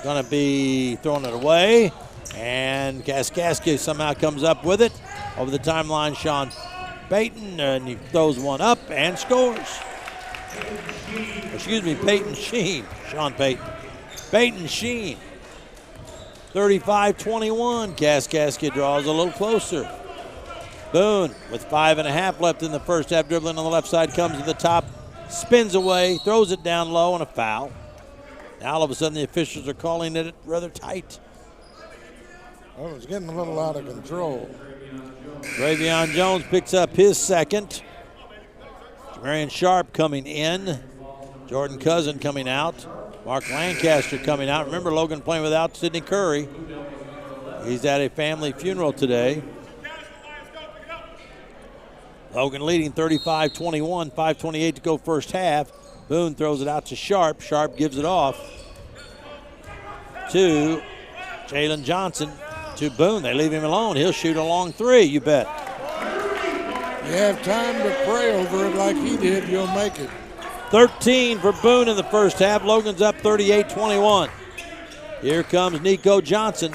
Gonna be throwing it away. And Kaskaskia somehow comes up with it. Over the timeline, Sean Payton, and he throws one up and scores. Excuse me, Peyton Sheen. Sean Payton. Peyton Sheen. 35-21. Kaskaskia draws a little closer. Boone with 5.5 left in the first half, dribbling on the left side, comes to the top, spins away, throws it down low, and a foul. Now all of a sudden the officials are calling it rather tight. Well, it was getting a little out of control. Travion Jones picks up his second. Marion Sharp coming in. Jordan Cousin coming out. Mark Lancaster coming out. Remember, Logan playing without Sidney Curry. He's at a family funeral today. Logan leading 35-21, 5:28 to go first half. Boone throws it out to Sharp. Sharp gives it off to Jalen Johnson, to Boone. They leave him alone. He'll shoot a long three, you bet. You have time to pray over it like he did, you'll make it. 13 for Boone in the first half. Logan's up 38-21. Here comes Nico Johnson.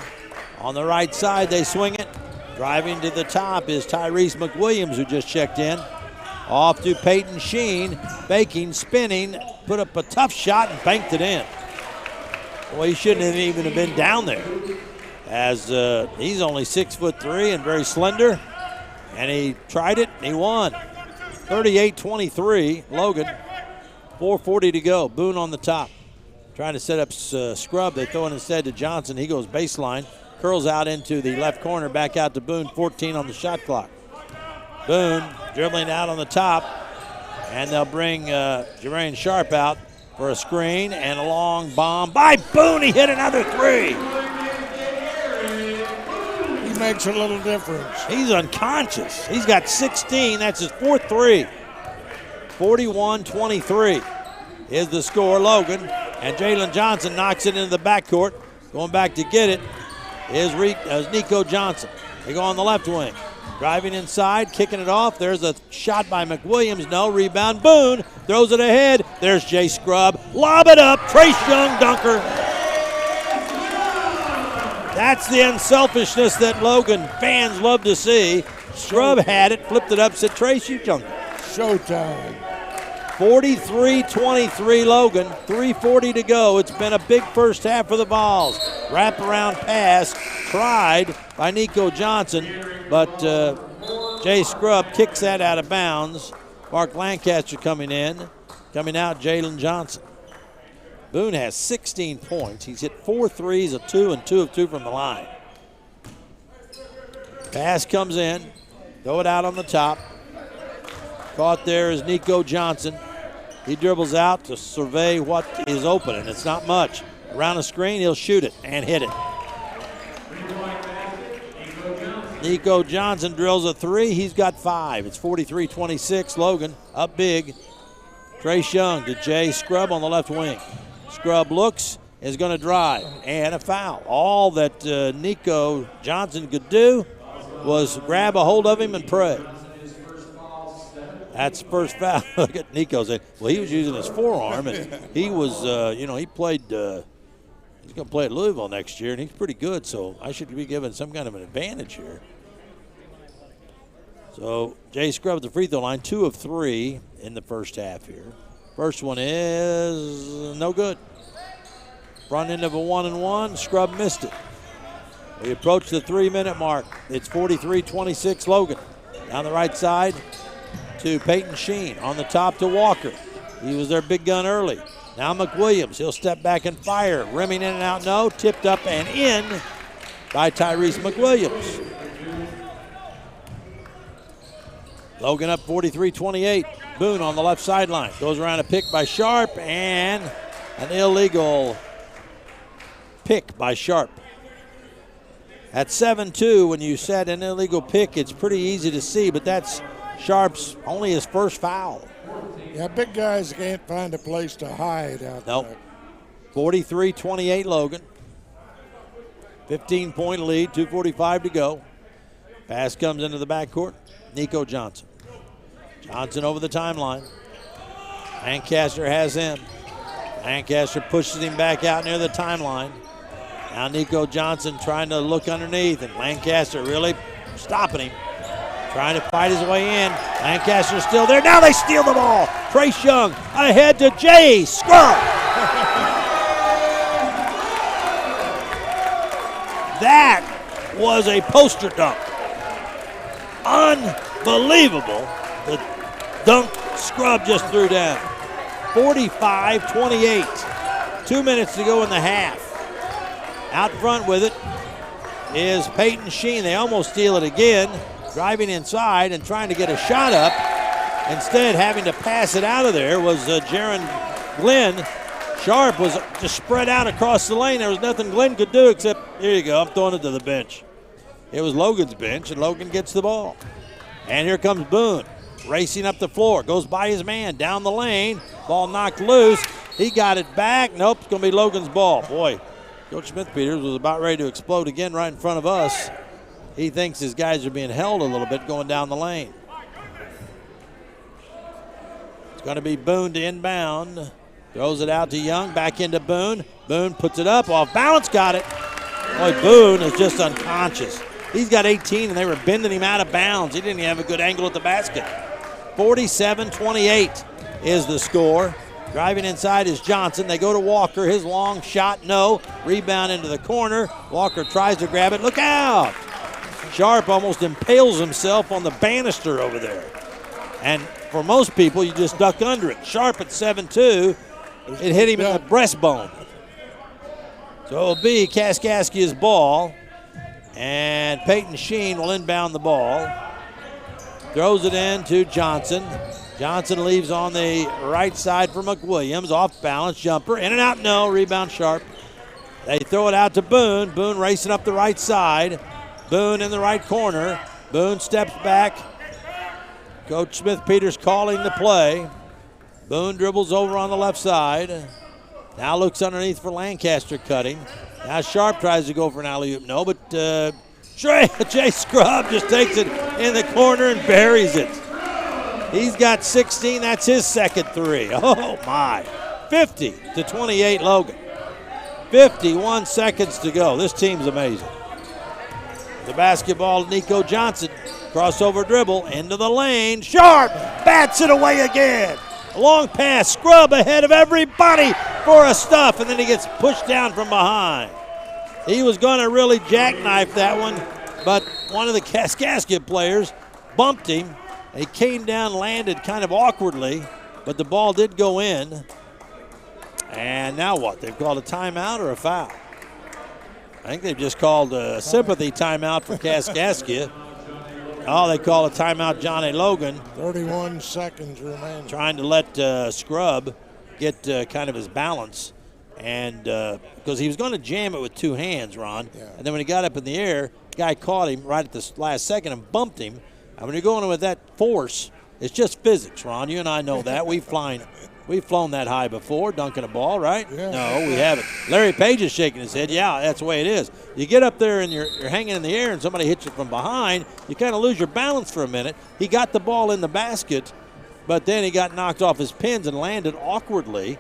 On the right side, they swing it. Driving to the top is Tyrese McWilliams, who just checked in. Off to Peyton Sheen, faking, spinning, put up a tough shot and banked it in. Well, he shouldn't have even have been down there, as he's only 6'3" and very slender. And he tried it, and he won. 38-23, Logan. 4:40 to go. Boone on the top. Trying to set up Scrub. They throw it instead to Johnson. He goes baseline. Curls out into the left corner. Back out to Boone. 14 on the shot clock. Boone dribbling out on the top. And they'll bring Jermaine Sharp out for a screen. And a long bomb by Boone. He hit another three. He makes a little difference. He's unconscious. He's got 16. That's his fourth three. 41-23 is the score. Logan and Jalen Johnson knocks it into the backcourt. Going back to get it is Nico Johnson. They go on the left wing. Driving inside, kicking it off. There's a shot by McWilliams. No, rebound. Boone throws it ahead. There's Jay Scrubb. Lob it up. Trace Young dunker. That's the unselfishness that Logan fans love to see. Scrubb had it, flipped it up, said, Trace, you dunk it. Showtime. 43-23 Logan, 3:40 to go. It's been a big first half for the Vols. Wraparound pass tried by Nico Johnson, but Jay Scrubb kicks that out of bounds. Mark Lancaster coming in. Coming out, Jalen Johnson. Boone has 16 points. He's hit 4 threes, a 2, and 2 of 2 from the line. Pass comes in. Throw it out on the top. Caught there is Nico Johnson. He dribbles out to survey what is open, and it's not much. Around the screen, he'll shoot it and hit it. Nico Johnson drills a 3. He's got 5. It's 43-26. Logan up big. Trace Young to Jay Scrubb on the left wing. Scrubb looks, is going to drive, and a foul. All that Nico Johnson could do was grab a hold of him and pray. That's first foul. Look at Nico saying, well, he was using his forearm, and he was, he played, he's going to play at Louisville next year, and he's pretty good, so I should be given some kind of an advantage here. So Jay Scrubb at the free throw line, 2 of 3 in the first half here. First one is no good. Front end of a 1-and-1, Scrubb missed it. We approach the 3-minute mark. It's 43-26 Logan. Down the right side to Peyton Sheen. On the top to Walker. He was their big gun early. Now McWilliams. He'll step back and fire. Rimming in and out, no. Tipped up and in by Tyrese McWilliams. Logan up 43-28. Boone on the left sideline. Goes around a pick by Sharp and an illegal pick by Sharp. At 7-2, when you set an illegal pick, it's pretty easy to see, but that's Sharp's only his first foul. Yeah, big guys can't find a place to hide out there. Nope. 43-28 Logan. 15-point lead, 2:45 to go. Pass comes into the backcourt. Nico Johnson. Johnson over the timeline. Lancaster has him. Lancaster pushes him back out near the timeline. Now Nico Johnson trying to look underneath, and Lancaster really stopping him. Trying to fight his way in. Lancaster's still there. Now they steal the ball. Trace Young ahead to Jay Scrubb. That was a poster dunk. Unbelievable. The dunk Scrubb just threw down. 45-28. 2 minutes to go in the half. Out front with it is Peyton Sheen. They almost steal it again. Driving inside and trying to get a shot up. Instead, having to pass it out of there was Jaron Glenn. Sharp was just spread out across the lane. There was nothing Glenn could do except, here you go, I'm throwing it to the bench. It was Logan's bench, and Logan gets the ball. And here comes Boone, racing up the floor. Goes by his man, down the lane. Ball knocked loose. He got it back. Nope, it's going to be Logan's ball. Boy, Coach Smith-Peters was about ready to explode again right in front of us. He thinks his guys are being held a little bit going down the lane. It's going to be Boone to inbound. Throws it out to Young, back into Boone. Boone puts it up, off balance, got it. Boy, Boone is just unconscious. He's got 18, and they were bending him out of bounds. He didn't even have a good angle at the basket. 47-28 is the score. Driving inside is Johnson. They go to Walker. His long shot, no. Rebound into the corner. Walker tries to grab it. Look out! Sharp almost impales himself on the banister over there. And for most people, you just duck under it. Sharp at 7-2. It hit him in the breastbone. So it'll be Kaskaskia's ball. And Peyton Sheen will inbound the ball. Throws it in to Johnson. Johnson leaves on the right side for McWilliams. Off balance jumper. In and out, no. Rebound Sharp. They throw it out to Boone. Boone racing up the right side. Boone in the right corner. Boone steps back. Coach Smith-Peters calling the play. Boone dribbles over on the left side. Now looks underneath for Lancaster cutting. Now Sharp tries to go for an alley-oop. No, but Jay Scrub just takes it in the corner and buries it. He's got 16. That's his second three. Oh, my. 50-28 Logan. 51 seconds to go. This team's amazing. The basketball, Nico Johnson. Crossover dribble into the lane. Sharp bats it away again. A long pass. Scrub ahead of everybody for a stuff, and then he gets pushed down from behind. He was going to really jackknife that one, but one of the Kaskaskia players bumped him. He came down, landed kind of awkwardly, but the ball did go in. And now what? They've called a timeout or a foul? I think they've just called a sympathy timeout for Kaskaskia. Oh, they call a timeout, Johnny Logan. 31 seconds remaining. Trying to let Scrub get kind of his balance. And because he was going to jam it with two hands, Ron. Yeah. And then when he got up in the air, the guy caught him right at the last second and bumped him. And when you're going with that force, it's just physics, Ron. You and I know that. We've flown that high before, dunking a ball, right? Yeah. No, we haven't. Larry Page is shaking his head. Yeah, that's the way it is. You get up there and you're hanging in the air and somebody hits you from behind, you kind of lose your balance for a minute. He got the ball in the basket, but then he got knocked off his pins and landed awkwardly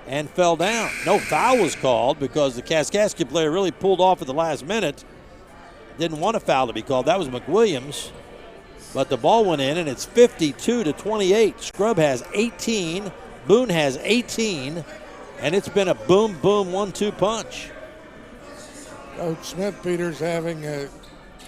and fell down. No foul was called because the Kaskaskia player really pulled off at the last minute. Didn't want a foul to be called. That was McWilliams. But the ball went in, and it's 52-28. Scrub has 18. Boone has 18. And it's been a boom, boom, 1-2 punch. Coach Smith-Peters having a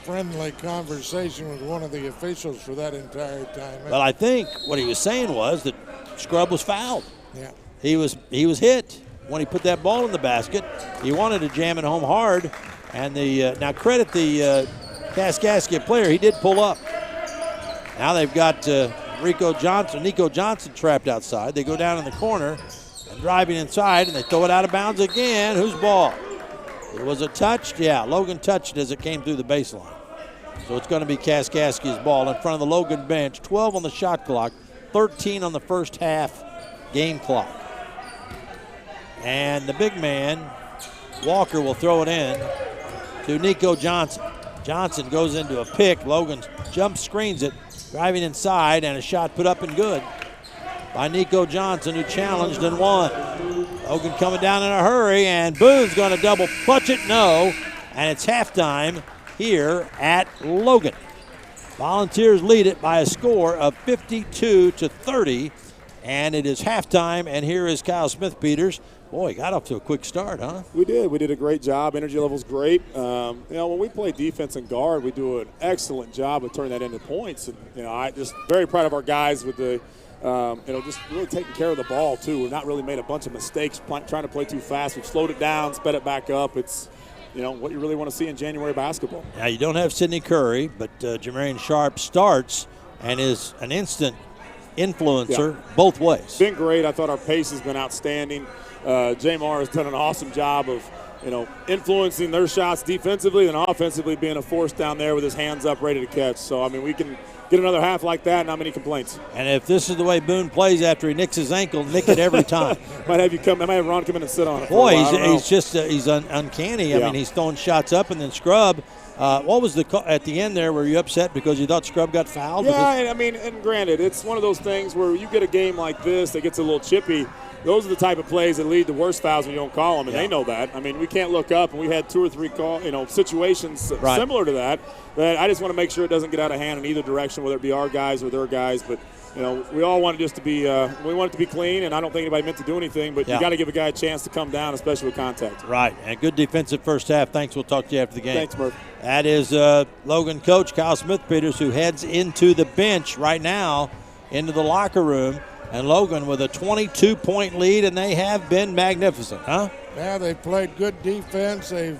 friendly conversation with one of the officials for that entire time. Well, I think what he was saying was that Scrub was fouled. Yeah. He was hit when he put that ball in the basket. He wanted to jam it home hard. And now credit the Kaskaskia player. He did pull up. Now they've got Nico Johnson trapped outside. They go down in the corner and driving inside, and they throw it out of bounds again. Whose ball? It was a touch. Yeah, Logan touched it as it came through the baseline. So it's going to be Kaskaskia's ball in front of the Logan bench. 12 on the shot clock, 13 on the first half game clock. And the big man, Walker, will throw it in to Nico Johnson. Johnson goes into a pick. Logan jump screens it, driving inside, and a shot put up and good by Nico Johnson, who challenged and won. Logan coming down in a hurry, and Boone's going to double clutch it. No, and it's halftime here at Logan. Volunteers lead it by a score of 52-30, and it is halftime, and here is Kyle Smith-Peters. Boy, got off to a quick start, huh? We did. We did a great job. Energy level's great. When we play defense and guard, we do an excellent job of turning that into points. And, I just very proud of our guys with the, just really taking care of the ball, too. We've not really made a bunch of mistakes trying to play too fast. We've slowed it down, sped it back up. It's, what you really want to see in January basketball. Now, you don't have Sidney Curry, but Jamarian Sharp starts and is an instant influencer both ways. Been great. I thought our pace has been outstanding. Jamar has done an awesome job of, influencing their shots defensively and offensively, being a force down there with his hands up, ready to catch. So, we can get another half like that, not many complaints. And if this is the way Boone plays after he nicks his ankle, nick it every time. might have Ron come in and sit on it. Boy, he's uncanny. I mean, he's throwing shots up, and then Scrub. What was at the end there? Were you upset because you thought Scrub got fouled? Yeah, and granted, it's one of those things where you get a game like this that gets a little chippy. Those are the type of plays that lead to worse fouls when you don't call them, and they know that. We can't look up, and we had 2 or 3 situations similar to that. But I just want to make sure it doesn't get out of hand in either direction, whether it be our guys or their guys. But we all want it just to be we want it to be clean, and I don't think anybody meant to do anything. But you got to give a guy a chance to come down, especially with contact. Right, and good defensive first half. Thanks. We'll talk to you after the game. Thanks, Murph. That is Logan coach Kyle Smith-Peters, who heads into the bench right now, into the locker room. And Logan with a 22-point lead, and they have been magnificent, huh? Yeah, they've played good defense. They've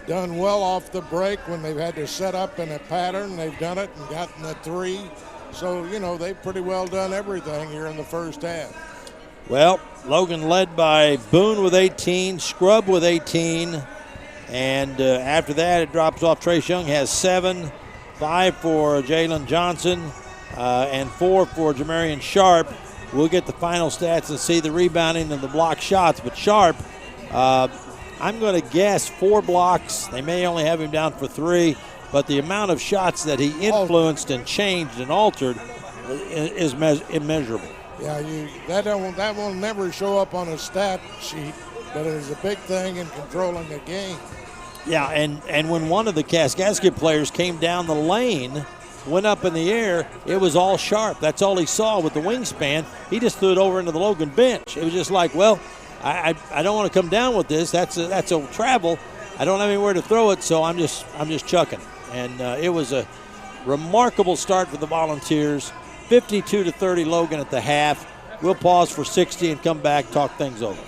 done well off the break when they've had to set up in a pattern. They've done it and gotten a 3. So, they've pretty well done everything here in the first half. Well, Logan led by Boone with 18, Scrub with 18. And after that, it drops off. Trace Young has 7, 5 for Jalen Johnson, and 4 for Jamarian Sharp. We'll get the final stats and see the rebounding and the block shots. But Sharp, I'm going to guess 4 blocks. They may only have him down for 3. but the amount of shots that he influenced and changed and altered is immeasurable. Yeah, that will never show up on a stat sheet, but it is a big thing in controlling a game. Yeah, and when one of the Kaskaskia players came down the lane, went up in the air, it was all sharp. That's all he saw with the wingspan. He just threw it over into the Logan bench. It was just like, well, I don't want to come down with this. That's a travel. I don't have anywhere to throw it, so I'm just chucking. And it was a remarkable start for the Volunteers. 52-30 Logan at the half. We'll pause for 60 and come back, talk things over.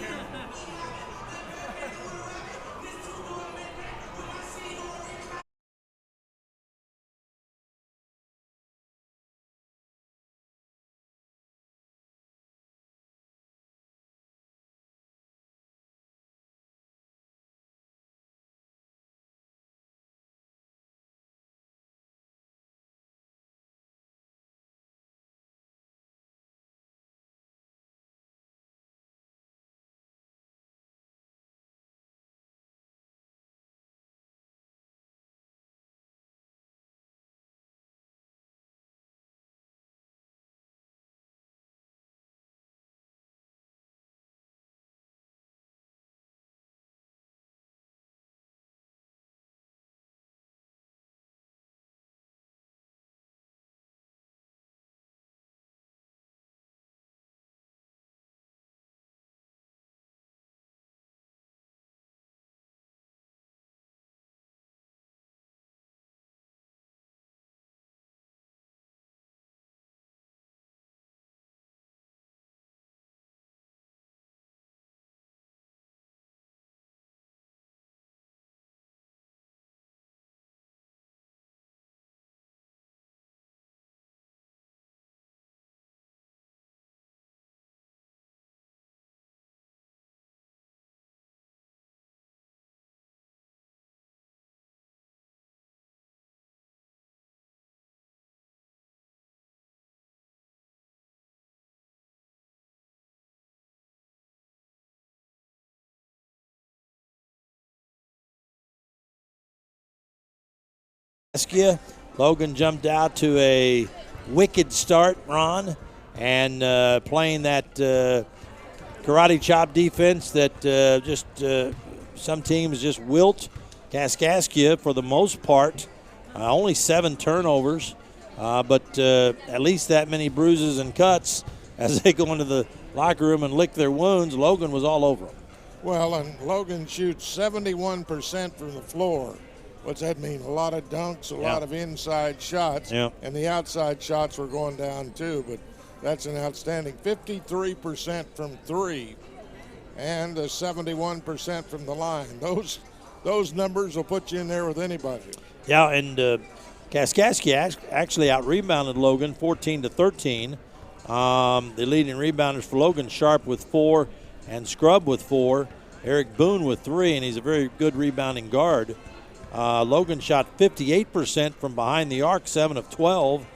Logan jumped out to a wicked start, Ron, and playing that karate chop defense that some teams just wilt. Kaskaskia, for the most part, only 7 turnovers, but at least that many bruises and cuts as they go into the locker room and lick their wounds. Logan was all over them. Well, and Logan shoots 71% from the floor. What's that mean? A lot of dunks, a lot of inside shots, and the outside shots were going down too, but that's an outstanding 53% from 3 and 71% from the line. Those numbers will put you in there with anybody. Yeah, and Kaskaskia actually out-rebounded Logan 14-13. The leading rebounders for Logan, Sharp with 4 and Scrub with 4. Eric Boone with 3, and he's a very good rebounding guard. Logan shot 58% from behind the arc, 7 of 12.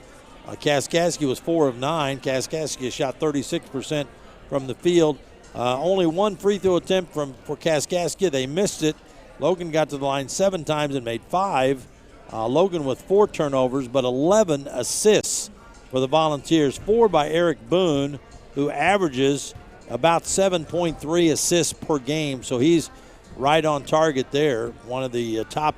Kaskaskia was 4 of 9. Kaskaskia shot 36% from the field. Only 1 free throw attempt for Kaskaskia. They missed it. Logan got to the line 7 times and made 5. Logan with 4 turnovers, but 11 assists for the Volunteers. 4 by Eric Boone, who averages about 7.3 assists per game. So he's right on target there. One of the top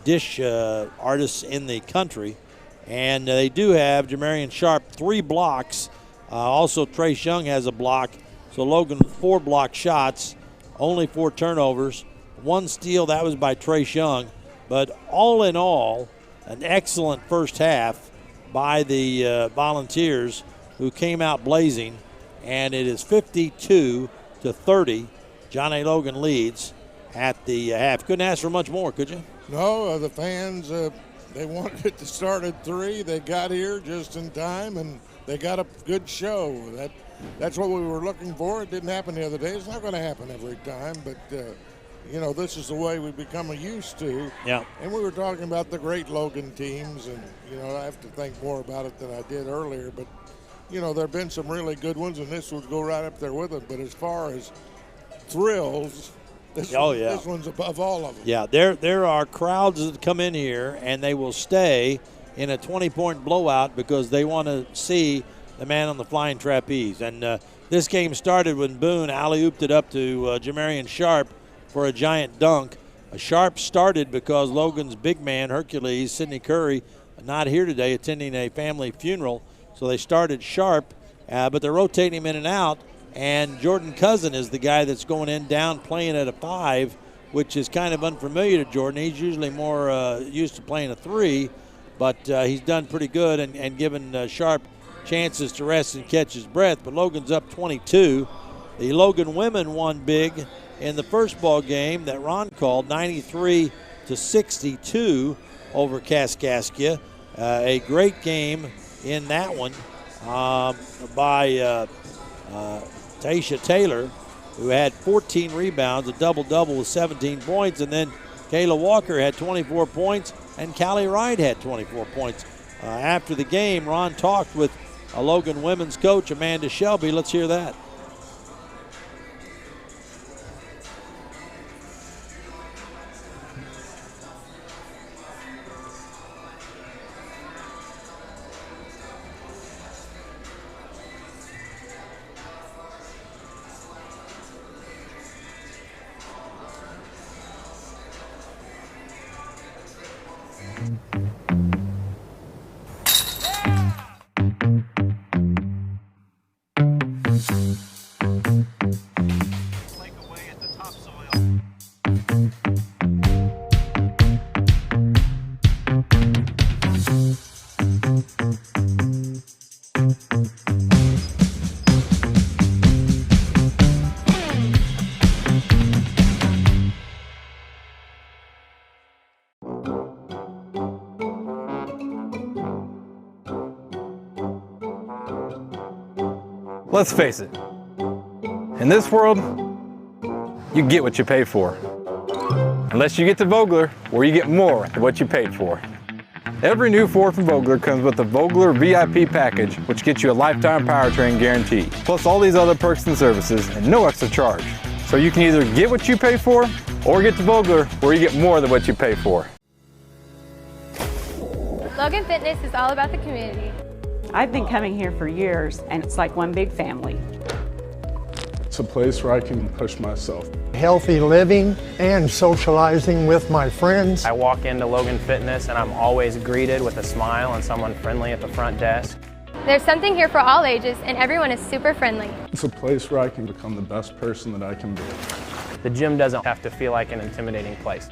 dish artists in the country. And they do have Jamarian Sharp 3 blocks. Also, Trace Young has a block. So Logan with 4 block shots, only 4 turnovers. 1 steal, that was by Trace Young. But all in all, an excellent first half by the Volunteers, who came out blazing. And it is 52-30. John A. Logan leads at the half. Couldn't ask for much more, could you? No, the fans, they wanted it to start at 3. They got here just in time, and they got a good show. That's what we were looking for. It didn't happen the other day. It's not going to happen every time, but, this is the way we become used to. Yeah. And we were talking about the great Logan teams, and, I have to think more about it than I did earlier, but, there have been some really good ones, and this would go right up there with it. But as far as thrills, This one's above all of them. Yeah, there are crowds that come in here, and they will stay in a 20-point blowout because they want to see the man on the flying trapeze. And this game started when Boone alley-ooped it up to Jamarian Sharp for a giant dunk. Sharp started because Logan's big man, Hercules, Sidney Curry, not here today, attending a family funeral. So they started Sharp, but they're rotating him in and out. And Jordan Cousin is the guy that's going in down playing at a 5, which is kind of unfamiliar to Jordan. He's usually more used to playing a 3, but he's done pretty good and given Sharp chances to rest and catch his breath. But Logan's up 22. The Logan women won big in the first ball game that Ron called, 93-62 over Kaskaskia. A great game in that one by Taisha Taylor, who had 14 rebounds, a double-double with 17 points, and then Kayla Walker had 24 points, and Callie Wright had 24 points. After the game, Ron talked with a Logan women's coach, Amanda Shelby. Let's hear that. Let's face it, in this world, you get what you pay for. Unless you get to Vogler, where you get more than what you paid for. Every new Ford from Vogler comes with the Vogler VIP package, which gets you a lifetime powertrain guarantee, plus all these other perks and services and no extra charge. So you can either get what you pay for, or get to Vogler, where you get more than what you pay for. Logan Fitness is all about the community. I've been coming here for years, and it's like one big family. It's a place where I can push myself. Healthy living and socializing with my friends. I walk into Logan Fitness and I'm always greeted with a smile and someone friendly at the front desk. There's something here for all ages, and everyone is super friendly. It's a place where I can become the best person that I can be. The gym doesn't have to feel like an intimidating place.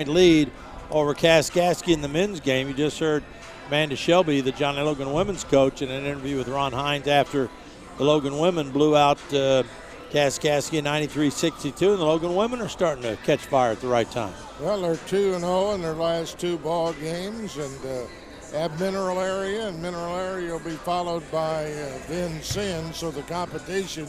Lead over Kaskaskia in the men's game. You just heard Amanda Shelby, the Johnny Logan women's coach, in an interview with Ron Hines after the Logan women blew out Kaskaskia 93-62, and the Logan women are starting to catch fire at the right time. Well, they're 2-0 in their last 2 ball games, and at Mineral Area, and Mineral Area will be followed by Vincennes, so the competition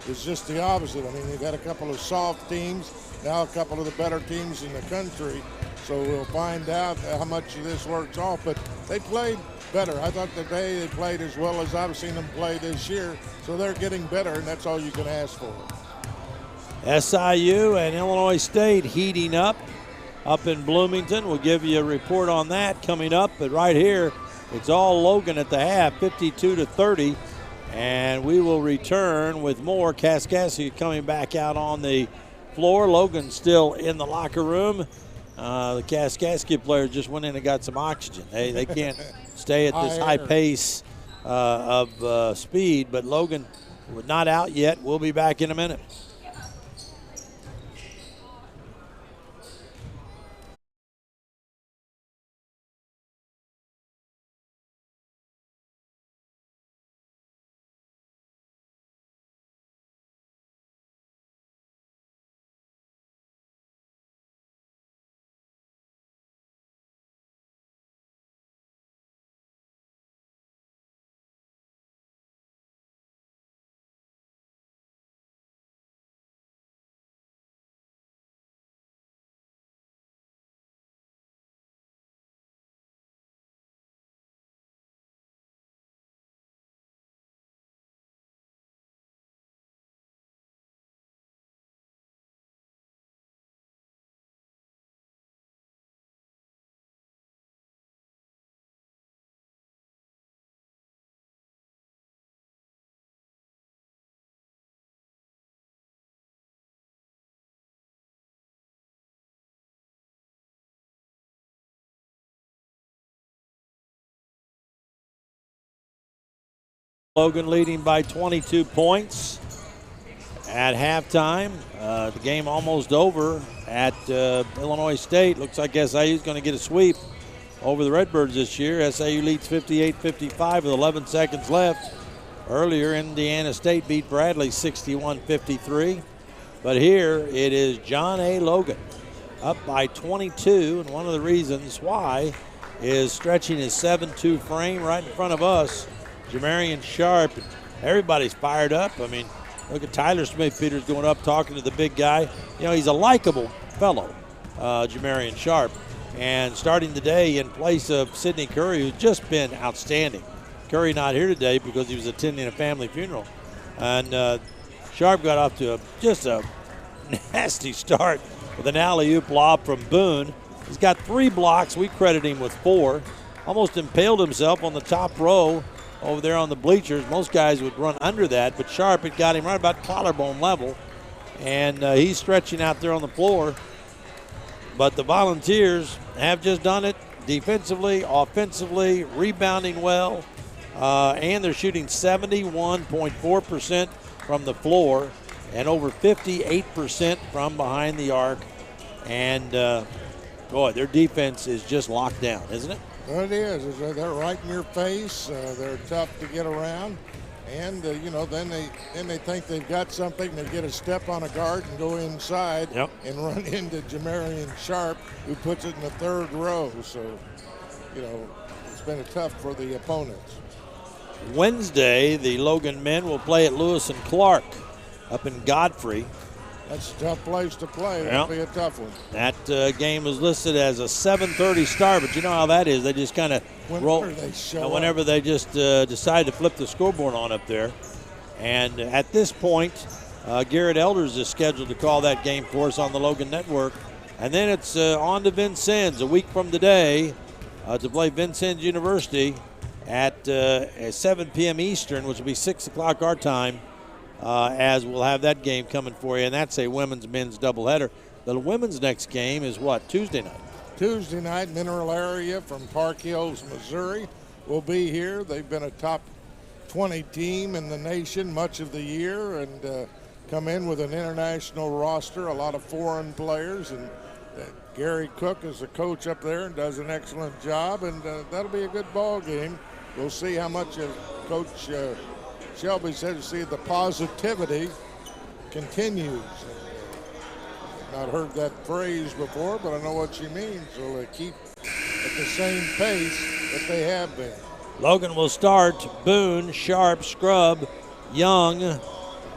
is just the opposite. I mean, they've got a couple of soft teams, now a couple of the better teams in the country. So we'll find out how much of this works off. But they played better. I thought today they played as well as I've seen them play this year. So they're getting better, and that's all you can ask for. SIU and Illinois State heating up in Bloomington. We'll give you a report on that coming up. But right here, it's all Logan at the half, 52-30. And we will return with more. Kaskaskia coming back out on the floor. Logan still in the locker room. The Kaskaskia players just went in and got some oxygen. They can't stay at this high pace of speed, but Logan not out yet. We'll be back in a minute. Logan leading by 22 points at halftime. The game almost over at Illinois State. Looks like SIU is going to get a sweep over the Redbirds this year. SIU leads 58-55 with 11 seconds left. Earlier, Indiana State beat Bradley 61-53. But here it is John A. Logan up by 22, and one of the reasons why is stretching his 7-2 frame right in front of us. Jamarian Sharp, everybody's fired up. I mean, look at Tyler Smith-Peters going up talking to the big guy. You know, he's a likable fellow, Jamarian Sharp. And starting today in place of Sidney Curry, who's just been outstanding. Curry not here today because he was attending a family funeral. And Sharp got off to just a nasty start with an alley-oop lob from Boone. He's got 3 blocks. We credit him with 4. Almost impaled himself on the top row over there on the bleachers. Most guys would run under that, but Sharp had got him right about collarbone level. And he's stretching out there on the floor. But the Volunteers have just done it defensively, offensively, rebounding well, and they're shooting 71.4% from the floor and over 58% from behind the arc. And, boy, their defense is just locked down, isn't it? Well, it is. They're right in your face. They're tough to get around. And, you know, then they think they've got something. They get a step on a guard and go inside and run into Jamarian Sharp, who puts it in the 3rd row. So, you know, it's been tough for the opponents. Wednesday, the Logan men will play at Lewis and Clark up in Godfrey. That's a tough place to play. That'll be a tough one. That game was listed as a 7:30 start, but you know how that is. They just kind of roll whenever they just decide to flip the scoreboard on up there. And at this point, Garrett Elders is scheduled to call that game for us on the Logan Network. And then it's on to Vincennes a week from today to play Vincennes University at 7 p.m. Eastern, which will be 6 o'clock our time. As we'll have that game coming for you, and that's a women's-men's doubleheader. The women's next game is what, Tuesday night? Tuesday night, Mineral Area from Park Hills, Missouri will be here. They've been a top 20 team in the nation much of the year and come in with an international roster, a lot of foreign players, and Gary Cook is the coach up there and does an excellent job, and that'll be a good ball game. We'll see how much Coach Shelby said to see the positivity continues. I've not heard that phrase before, but I know what she means. So they keep at the same pace that they have been. Logan will start Boone, Sharp, Scrub, Young,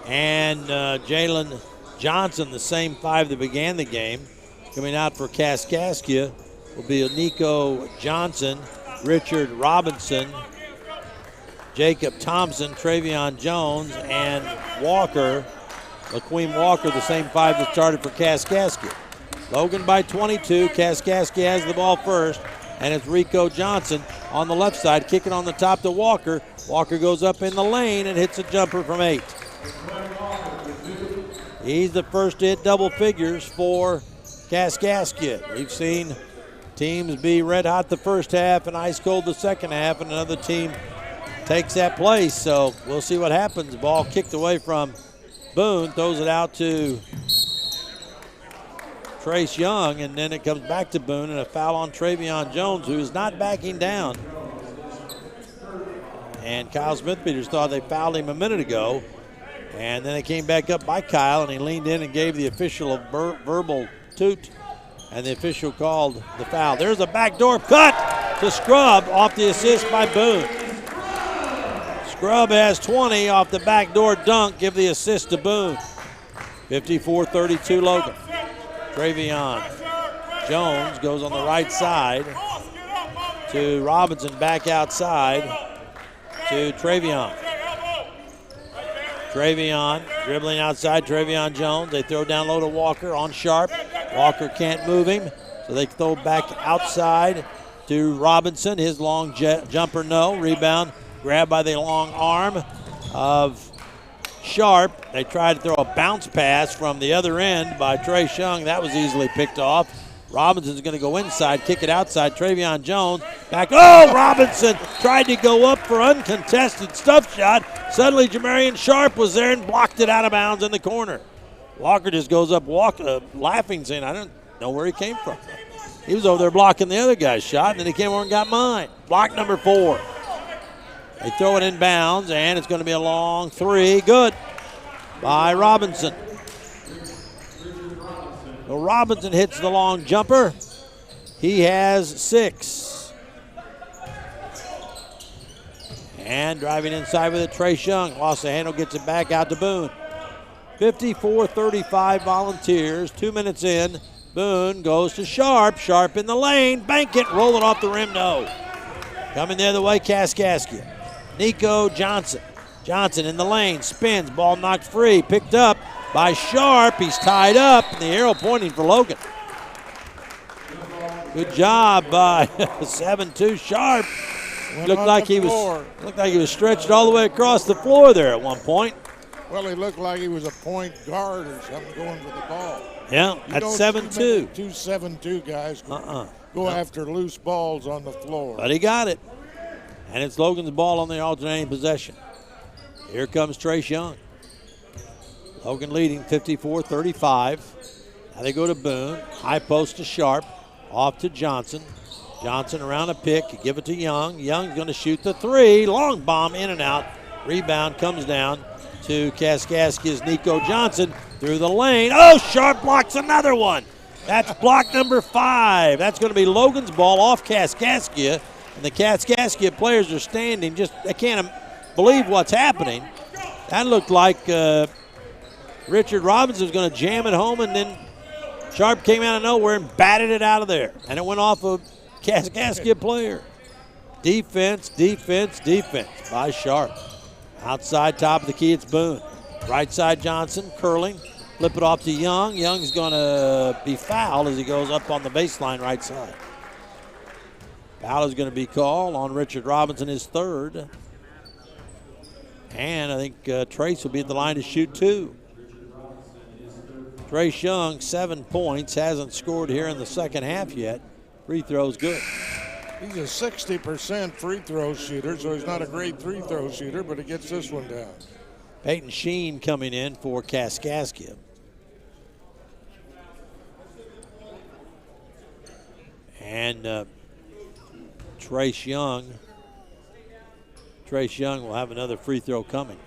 and Jalen Johnson, the same 5 that began the game. Coming out for Kaskaskia will be Nico Johnson, Richard Robinson, Jacob Thompson, Travion Jones, and Walker, Laquem Walker, the same 5 that started for Kaskaskia. Logan by 22. Kaskaskia has the ball first, and it's Rico Johnson on the left side, kicking on the top to Walker. Walker goes up in the lane and hits a jumper from 8. He's the first to hit double figures for Kaskaskia. We've seen teams be red hot the first half and ice cold the second half, and another team takes that place, so we'll see what happens. Ball kicked away from Boone, throws it out to Trace Young, and then it comes back to Boone, and a foul on Travion Jones, who is not backing down. And Kyle Smith-Peters thought they fouled him a minute ago, and then it came back up by Kyle, and he leaned in and gave the official a verbal toot, and the official called the foul. There's a backdoor cut to Scrub off the assist by Boone. Scrub has 20 off the backdoor dunk, give the assist to Boone. 54-32 Logan. Travion Jones goes on the right side to Robinson, back outside to Travion. Travion dribbling outside, Travion Jones. They throw down low to Walker on Sharp. Walker can't move him, so they throw back outside to Robinson. His long jumper, no. Rebound grabbed by the long arm of Sharp. They tried to throw a bounce pass from the other end by Trace Young. That was easily picked off. Robinson's going to go inside, kick it outside. Travion Jones back. Oh, Robinson tried to go up for uncontested stuff shot. Suddenly Jamarian Sharp was there and blocked it out of bounds in the corner. Walker just goes up laughing, saying, I don't know where he came from. He was over there blocking the other guy's shot, and then he came over and got mine. Block number 4. They throw it in bounds, and it's going to be a long 3. Good by Robinson. So Robinson hits the long jumper. He has 6. And driving inside with it, Trace Young. Lost the handle, gets it back out to Boone. 54-35 Volunteers. 2 minutes in. Boone goes to Sharp. Sharp in the lane. Bank it. Roll it off the rim. No. Coming the other way, Kaskaskia. Nico Johnson. Johnson in the lane. Spins. Ball knocked free. Picked up by Sharp. He's tied up. And the arrow pointing for Logan. Good job by 7-2 Sharp. Looked like he was stretched all the way across the floor there at one point. Well, he looked like he was a point guard or something going for the ball. Yeah, at 7-2. 7-2 guys go after loose balls on the floor. But he got it. And it's Logan's ball on the alternating possession. Here comes Trace Young. Logan leading 54-35. Now they go to Boone. High post to Sharp. Off to Johnson. Johnson around a pick. Give it to Young. Young's going to shoot the 3. Long bomb in and out. Rebound comes down to Kaskaskia's Nico Johnson through the lane. Oh, Sharp blocks another one. That's block number 5. That's going to be Logan's ball off Kaskaskia. And the Kaskaskia players are standing just, they can't believe what's happening. That looked like Richard Robinson was going to jam it home, and then Sharp came out of nowhere and batted it out of there. And it went off a Kaskaskia player. Defense, defense, defense by Sharp. Outside top of the key, it's Boone. Right side Johnson, curling. Flip it off to Young. Young's going to be fouled as he goes up on the baseline right side. Foul is going to be called on Richard Robinson, his 3rd. And I think Trace will be at the line to shoot 2. Trace Young, 7 points, hasn't scored here in the second half yet. Free throw's good. He's a 60% free throw shooter, so he's not a great free throw shooter, but he gets this one down. Peyton Sheen coming in for Kaskaskia. And Trace Young will have another free throw coming.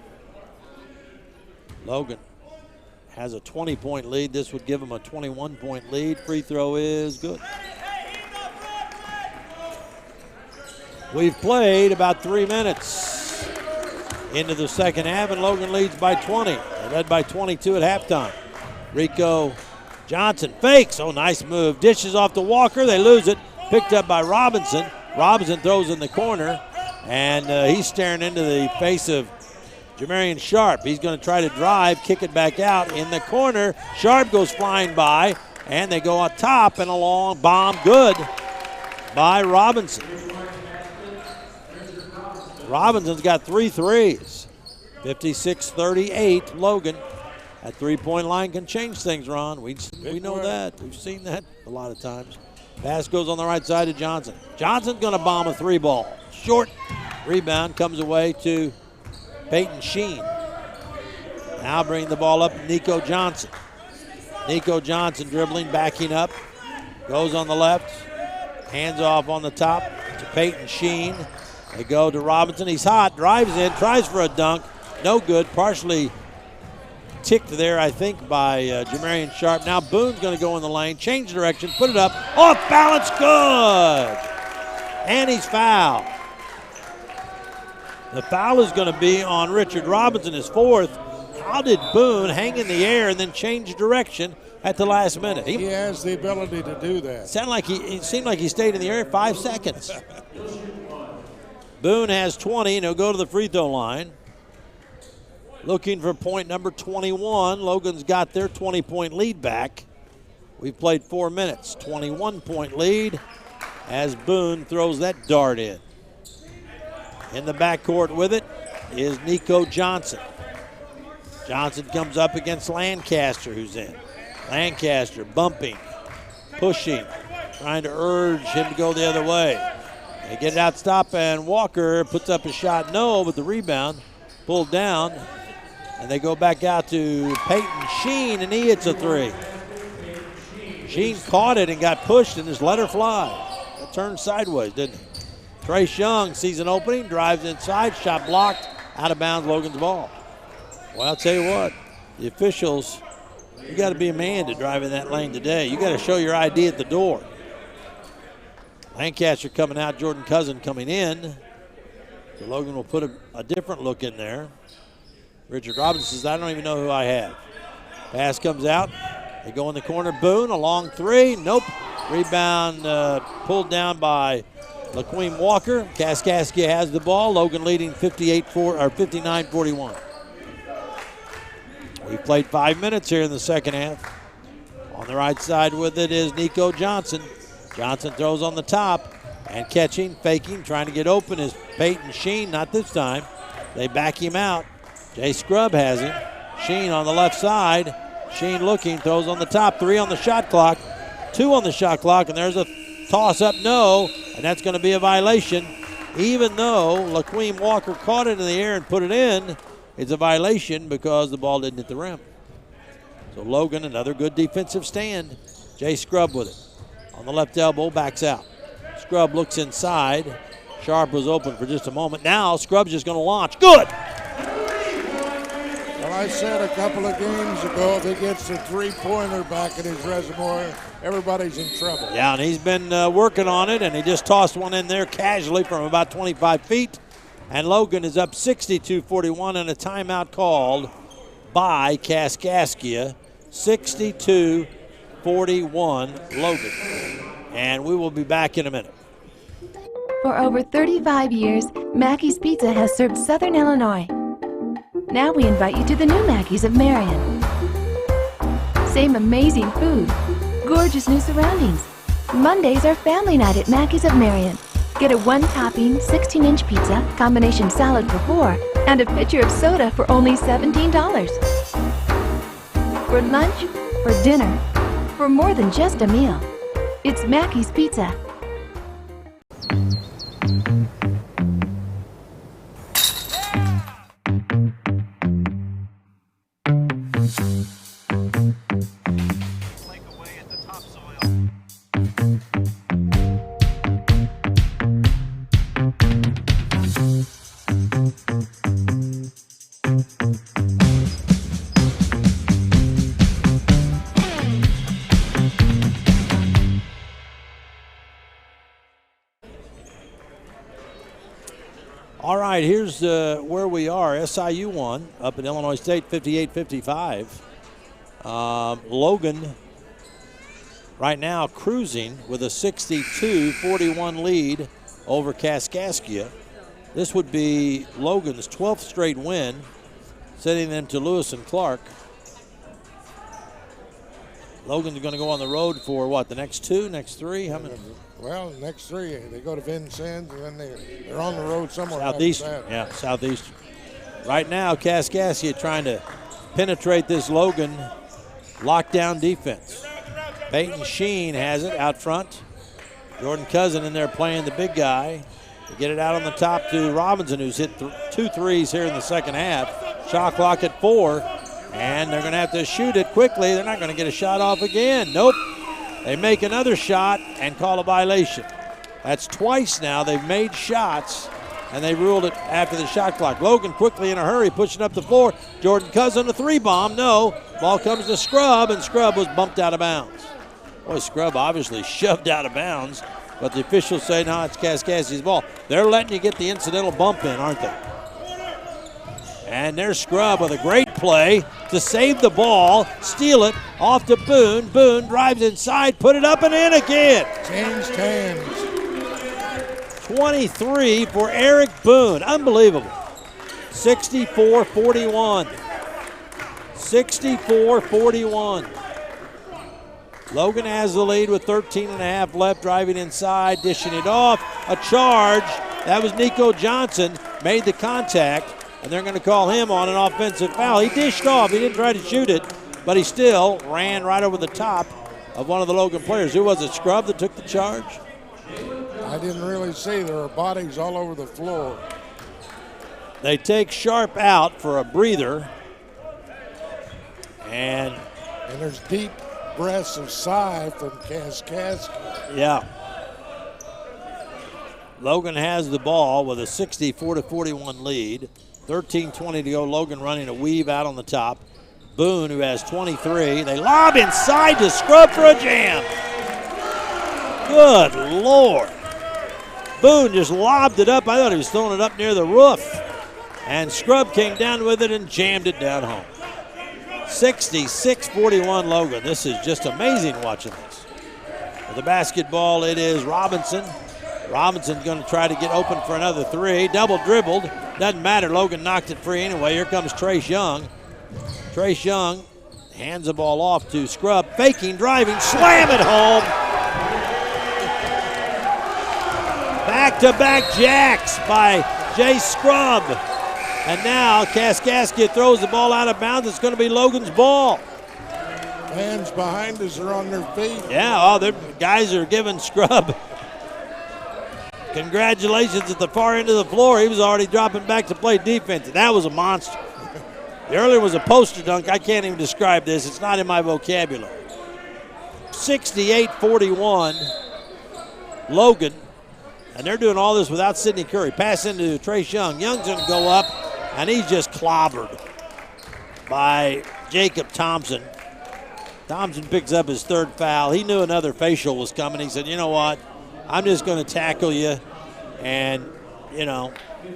Logan has a 20-point lead. This would give him a 21-point lead. Free throw is good. We've played about 3 minutes into the second half, and Logan leads by 20. They led by 22 at halftime. Rico Johnson fakes. Oh, nice move. Dishes off to Walker. They lose it. Picked up by Robinson. Robinson throws in the corner, and he's staring into the face of Jamarian Sharp. He's going to try to drive, kick it back out in the corner. Sharp goes flying by, and they go on top and a long bomb. Good by Robinson. Robinson's got 3 threes. 56-38, Logan. That three-point line can change things, Ron. We know that. We've seen that a lot of times. Pass goes on the right side to Johnson. Johnson's going to bomb a 3-ball. Short rebound comes away to Peyton Sheen. Now bringing the ball up, Nico Johnson. Nico Johnson dribbling, backing up. Goes on the left. Hands off on the top to Peyton Sheen. They go to Robinson. He's hot. Drives in. Tries for a dunk. No good. Partially ticked there, I think, by Jamarian Sharp. Now Boone's going to go in the lane. Change direction. Put it up. Off balance. Good. And he's fouled. The foul is going to be on Richard Robinson, his 4th. How did Boone hang in the air and then change direction at the last minute? He has the ability to do that. It seemed like he stayed in the air 5 seconds. Boone has 20, and he'll go to the free throw line. Looking for point number 21. Logan's got their 20-point lead back. We've played 4 minutes. 21-point lead as Boone throws that dart in. In the backcourt with it is Nico Johnson. Johnson comes up against Lancaster, who's in. Lancaster bumping, pushing, trying to urge him to go the other way. They get it out, stop, and Walker puts up a shot, no, but the rebound pulled down. And they go back out to Peyton Sheen, and he hits a three. Sheen caught it and got pushed and just let her fly. It turned sideways, didn't it? Trace Young sees an opening, drives inside, shot blocked, out of bounds, Logan's ball. Well, I'll tell you what, the officials, you got to be a man to drive in that lane today. You got to show your ID at the door. Lancaster coming out, Jordan Cousin coming in. So Logan will put a different look in there. Richard Robinson says, I don't even know who I have. Pass comes out. They go in the corner. Boone, a long three. Nope. Rebound pulled down by LaQueen Walker. Kaskaskia has the ball. Logan leading 59-41. We've played 5 minutes here in the second half. On the right side with it is Nico Johnson. Johnson throws on the top and catching, faking, trying to get open is Peyton Sheen. Not this time. They back him out. Jay Scrubb has him. Sheen on the left side. Sheen looking, throws on the top. 3 on the shot clock. 2 on the shot clock, and there's a toss-up, no, and that's going to be a violation. Even though LaQueen Walker caught it in the air and put it in, it's a violation because the ball didn't hit the rim. So Logan, another good defensive stand. Jay Scrubb with it. On the left elbow, backs out. Scrubb looks inside. Sharp was open for just a moment. Now Scrubb's just going to launch. Good! Well, I said a couple of games ago, if he gets a three-pointer back in his reservoir, everybody's in trouble. Yeah, and he's been working on it, and he just tossed one in there casually from about 25 feet. And Logan is up 62-41 and a timeout called by Kaskaskia. 62-41 Logan. And we will be back in a minute. For over 35 years, Mackey's Pizza has served Southern Illinois. Now we invite you to the new Mackey's of Marion. Same amazing food, gorgeous new surroundings. Mondays are family night at Mackey's of Marion. Get a one-topping, 16-inch pizza, combination salad for $4, and a pitcher of soda for only $17. For lunch, for dinner, for more than just a meal. It's Mackey's Pizza. All right, here's where we are. SIU won up at Illinois State, 58-55. Logan right now cruising with a 62-41 lead over Kaskaskia. This would be Logan's 12th straight win, sending them to Lewis and Clark. Logan's going to go on the road for what, the next three? How many? Well, the next three, they go to Vincennes, and then they're on the road somewhere. Southeastern, yeah, Southeastern. Right now, Kaskaskia trying to penetrate this Logan lockdown defense. Peyton Sheen has it out front. Jordan Cousin in there playing the big guy. They get it out on the top to Robinson, who's hit 2 threes here in the second half. Shot clock at 4, and they're going to have to shoot it quickly. They're not going to get a shot off again. Nope. They make another shot and call a violation. That's twice now they've made shots, and they ruled it after the shot clock. Logan quickly in a hurry, pushing up the floor. Jordan Cousin, a 3-bomb. No. Ball comes to Scrubb, and Scrubb was bumped out of bounds. Boy, Scrubb obviously shoved out of bounds, but the officials say, no, it's Kaskaskia's ball. They're letting you get the incidental bump in, aren't they? And there's Scrubb with a great play to save the ball, steal it, off to Boone. Boone drives inside, put it up and in again. Changed hands. 23 for Eric Boone. Unbelievable. 64-41. 64-41. Logan has the lead with 13.5 left, driving inside, dishing it off. A charge. That was Nico Johnson, made the contact, and they're going to call him on an offensive foul. He dished off. He didn't try to shoot it, but he still ran right over the top of one of the Logan players. Who was it, Scrubb, that took the charge? I didn't really see. There are bodies all over the floor. They take Sharp out for a breather. And there's deep breaths of sigh from Kaskaskia. Yeah. Logan has the ball with a 64-41 lead. 13:20 to go. Logan running a weave out on the top. Boone, who has 23. They lob inside to Scrub for a jam. Good Lord. Boone just lobbed it up. I thought he was throwing it up near the roof. And Scrub came down with it and jammed it down home. 66-41 Logan. This is just amazing watching this. With the basketball, it is Robinson. Robinson going to try to get open for another three. Double dribbled. Doesn't matter. Logan knocked it free anyway. Here comes Trace Young. Trace Young hands the ball off to Scrub. Faking, driving, slam it home. Back-to-back jacks by Jay Scrub. And now Kaskaskia throws the ball out of bounds. It's going to be Logan's ball. Fans behind us are on their feet. Yeah, the guys are giving Scrub congratulations at the far end of the floor. He was already dropping back to play defense. And that was a monster. The earlier was a poster dunk. I can't even describe this. It's not in my vocabulary. 68-41 Logan. And they're doing all this without Sidney Curry. Pass into Trace Young. Young's going to go up, and he's just clobbered by Jacob Thompson. Thompson picks up his third foul. He knew another facial was coming. He said, you know what? I'm just going to tackle you and,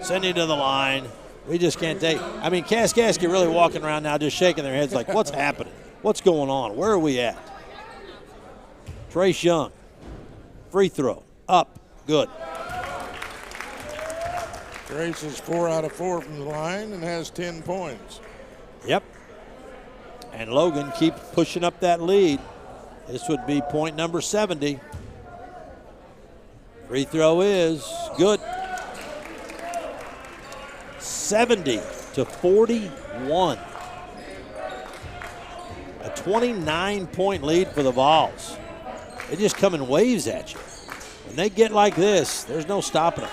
send you to the line. We just can't take. I mean, Kaskaskia really walking around now just shaking their heads like, what's happening? What's going on? Where are we at? Trace Young. Free throw. Up. Good. Trace is 4 out of 4 from the line and has 10 points. Yep. And Logan keeps pushing up that lead. This would be point number 70. Free throw is good. 70-41. A 29-point lead for the Vols. They just come in waves at you. When they get like this, there's no stopping them.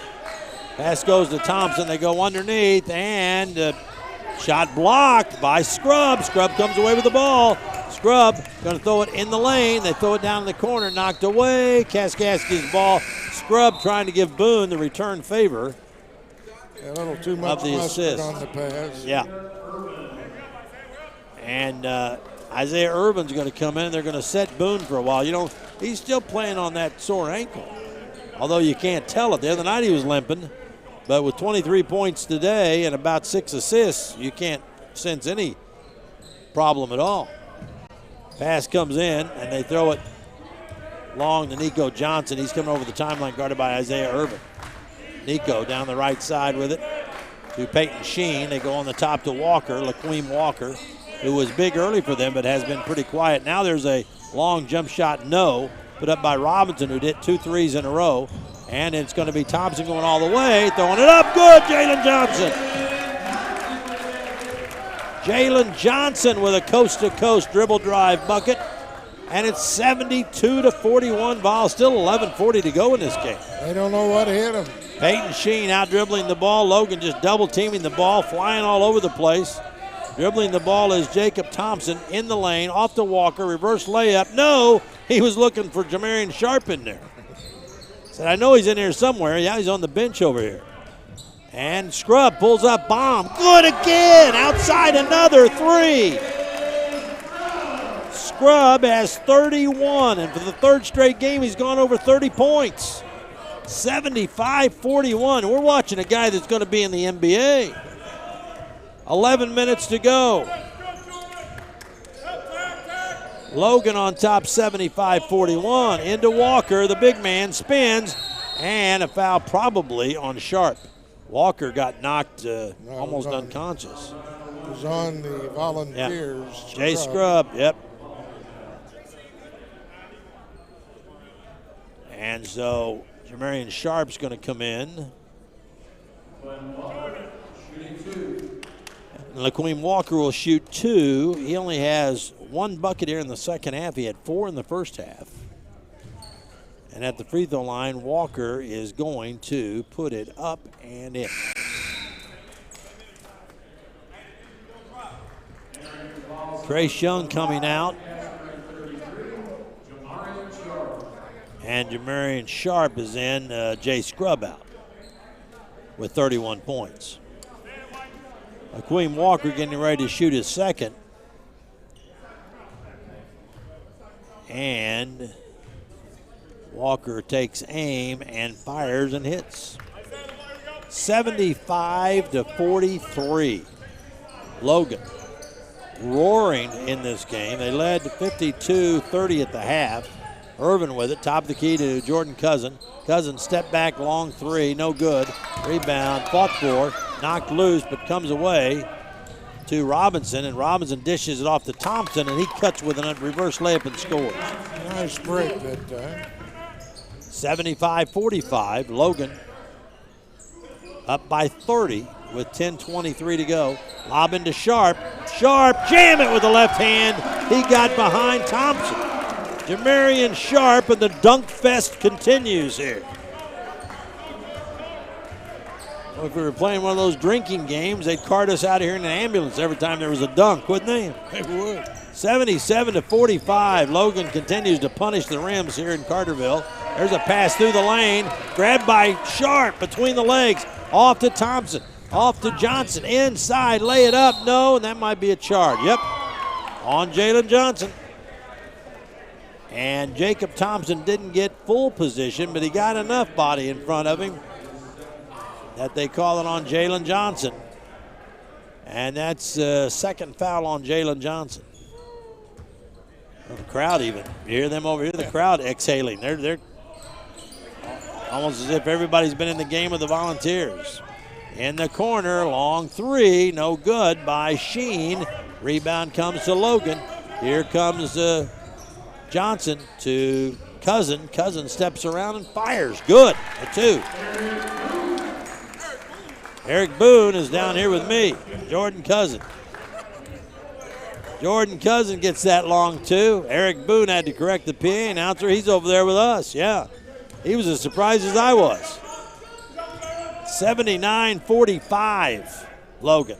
Pass goes to Thompson. They go underneath, and shot blocked by Scrub. Scrub comes away with the ball. Scrub going to throw it in the lane. They throw it down in the corner, knocked away. Kaskaskia's ball. Scrub trying to give Boone the return favor. A little too much of the assist on the pass. Yeah. And Isaiah Irvin's going to come in. They're going to set Boone for a while. He's still playing on that sore ankle. Although you can't tell it. The other night he was limping. But with 23 points today and about 6 assists, you can't sense any problem at all. Pass comes in, and they throw it long to Nico Johnson. He's coming over the timeline, guarded by Isaiah Irvin. Nico down the right side with it to Peyton Sheen. They go on the top to Walker, Laquim Walker, who was big early for them but has been pretty quiet. Now there's a long jump shot, put up by Robinson, who did 2 threes in a row. And it's going to be Thompson going all the way, throwing it up. Good, Jalen Johnson. Jalen Johnson with a coast-to-coast dribble drive bucket. And it's 72-41 Vols. Still 11:40 to go in this game. They don't know what hit him. Peyton Sheen out dribbling the ball. Logan just double-teaming the ball, flying all over the place. Dribbling the ball is Jacob Thompson in the lane, off to Walker, reverse layup. No, he was looking for Jamarian Sharp in there. Said, I know he's in here somewhere. Yeah, he's on the bench over here. And Scrub pulls up, bomb. Good again, outside another 3. Scrub has 31, and for the 3rd straight game, he's gone over 30 points. 75-41. We're watching a guy that's going to be in the NBA. 11 minutes to go. Logan on top, 75-41. Into Walker, the big man, spins, and a foul probably on Sharp. Walker got knocked almost unconscious. It was on the Volunteers. Yep. Jay Scrub, yep. And so Jamarian Sharp's going to come in. Laquim Walker will shoot 2. He only has 1 bucket here in the second half. He had 4 in the first half. And at the free throw line, Walker is going to put it up and in. Grace Young coming out. And Jamarian Sharp is in. Jay Scrub out with 31 points. Queen Walker getting ready to shoot his second. And Walker takes aim and fires and hits. 75-43. Logan roaring in this game. They led 52-30 at the half. Irvin with it, top of the key to Jordan Cousin. Cousin step back, long three, no good. Rebound, fought for, knocked loose, but comes away to Robinson, and Robinson dishes it off to Thompson, and he cuts with a reverse layup and scores. Nice break that time. 75-45, Logan up by 30 with 10:23 to go. Lob into Sharp. Sharp, jam it with the left hand. He got behind Thompson. Jamarian Sharp, and the dunk fest continues here. Well, if we were playing one of those drinking games, they'd cart us out of here in an ambulance every time there was a dunk, wouldn't they? They would. 77-45. Logan continues to punish the rims here in Carterville. There's a pass through the lane. Grabbed by Sharp between the legs. Off to Thompson. Off to Johnson. Inside. Lay it up. No, and that might be a charge. Yep. On Jalen Johnson. And Jacob Thompson didn't get full position, but he got enough body in front of him that they call it on Jalen Johnson. And that's second foul on Jalen Johnson. Well, the crowd even. You hear them over here, the crowd exhaling. They're almost as if everybody's been in the game with the Volunteers. In the corner, long three, no good by Sheen. Rebound comes to Logan. Here comes Johnson to Cousin. Cousin steps around and fires. Good, a two. Eric Boone is down here with me. Jordan Cousin. Jordan Cousin gets that long two. Eric Boone had to correct the PA announcer. He's over there with us, yeah. He was as surprised as I was. 79-45, Logan.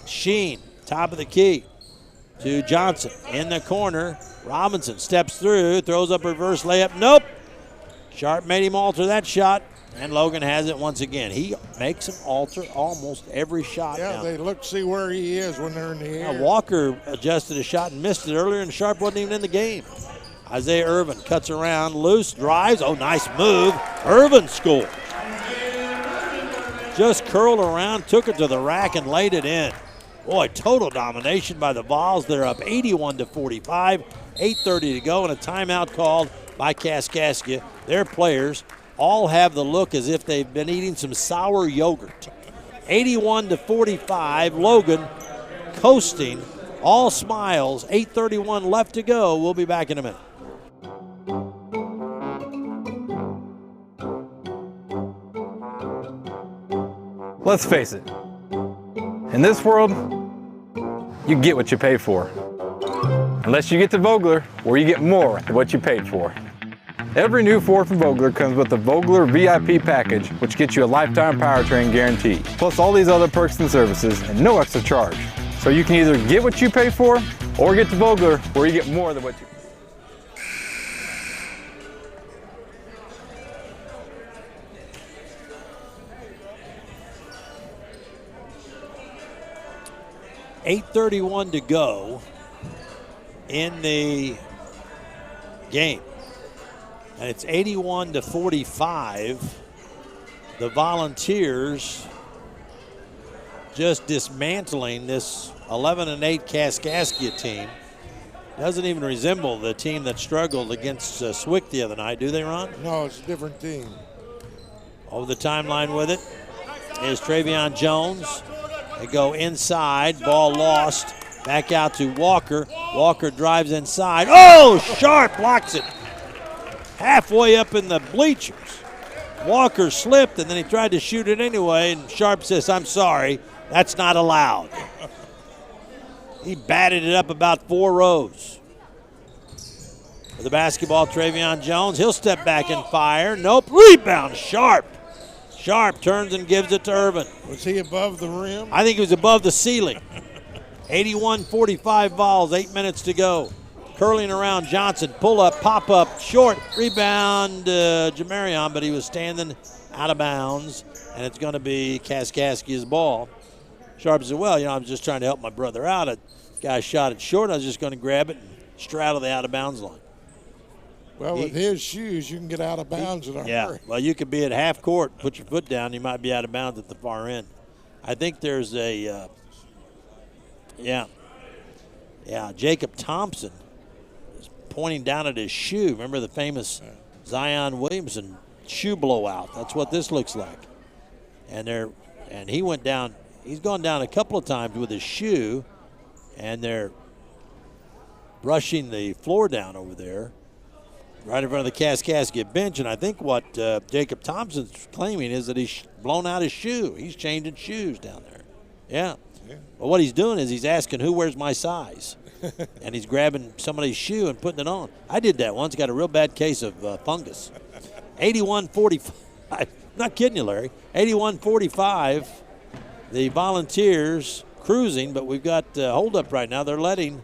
Sheen, top of the key to Johnson. In the corner, Robinson steps through, throws up a reverse layup. Nope. Sharp made him alter that shot, and Logan has it once again. He makes him alter almost every shot Yeah, now. they look to see where he is when they're in the air. Now, Walker adjusted a shot and missed it earlier, and Sharp wasn't even in the game. Isaiah Irvin cuts around, loose, drives. Oh, nice move. Irvin scored. Just curled around, took it to the rack, and laid it in. Boy, total domination by the Vols. They're up 81-45, 8:30 to go, and a timeout called by Kaskaskia. Their players all have the look as if they've been eating some sour yogurt. 81-45, Logan coasting, all smiles, 8:31 left to go. We'll be back in a minute. Let's face it, in this world, you get what you pay for. Unless you get to Vogler, where you get more than what you paid for. Every new Ford from Vogler comes with the Vogler VIP package, which gets you a lifetime powertrain guarantee, plus all these other perks and services, and no extra charge. So you can either get what you pay for, or get to Vogler, where you get more than what you pay for. 8:31 to go in the game. And it's 81-45. The Volunteers just dismantling this 11-8 Kaskaskia team. Doesn't even resemble the team that struggled against Swick the other night, do they, Ron? No, it's a different team. Over the timeline with it is Travion Jones. They go inside, ball lost, back out to Walker. Walker drives inside. Oh, Sharp blocks it. Halfway up in the bleachers. Walker slipped, and then he tried to shoot it anyway, and Sharp says, I'm sorry, that's not allowed. He batted it up about 4 rows. With the basketball, Travion Jones. He'll step back and fire. Nope. Rebound, Sharp. Sharp turns and gives it to Irvin. Was he above the rim? I think he was above the ceiling. 81-45 Vols, 8 minutes to go. Curling around Johnson, pull up, pop up, short, rebound, Jamarion, but he was standing out of bounds, and it's going to be Kaskaskia's ball. Sharp said, well, I was just trying to help my brother out. A guy shot it short. I was just going to grab it and straddle the out of bounds line. Well, with his shoes, you can get out of bounds in a hurry. Well, you could be at half court, put your foot down, you might be out of bounds at the far end. I think there's a, Jacob Thompson is pointing down at his shoe. Remember the famous Zion Williamson shoe blowout? That's what this looks like. And he went down. He's gone down a couple of times with his shoe, and they're brushing the floor down over there, right in front of the Kaskaskia bench. And I think what Jacob Thompson's claiming is that he's blown out his shoe. He's changing shoes down there. Yeah. Well, what he's doing is he's asking who wears my size. And he's grabbing somebody's shoe and putting it on. I did that once. Got a real bad case of fungus. 81-45. Not kidding you, Larry. 81-45. The Volunteers cruising, but we've got hold up right now. They're letting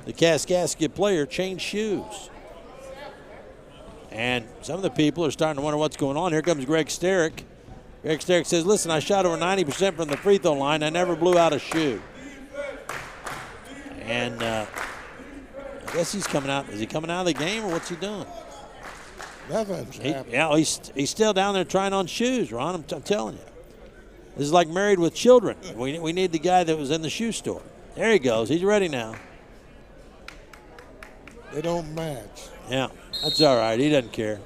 the Kaskaskia player change shoes. And some of the people are starting to wonder what's going on. Here comes Greg Sterick. Greg Sterick says, listen, I shot over 90% from the free throw line. I never blew out a shoe. And I guess he's coming out. Is he coming out of the game, or what's he doing? Nothing's happening. Yeah, he's still down there trying on shoes, Ron. I'm telling you. This is like Married with Children. We need the guy that was in the shoe store. There he goes. He's ready now. They don't match. Yeah, that's all right. He doesn't care.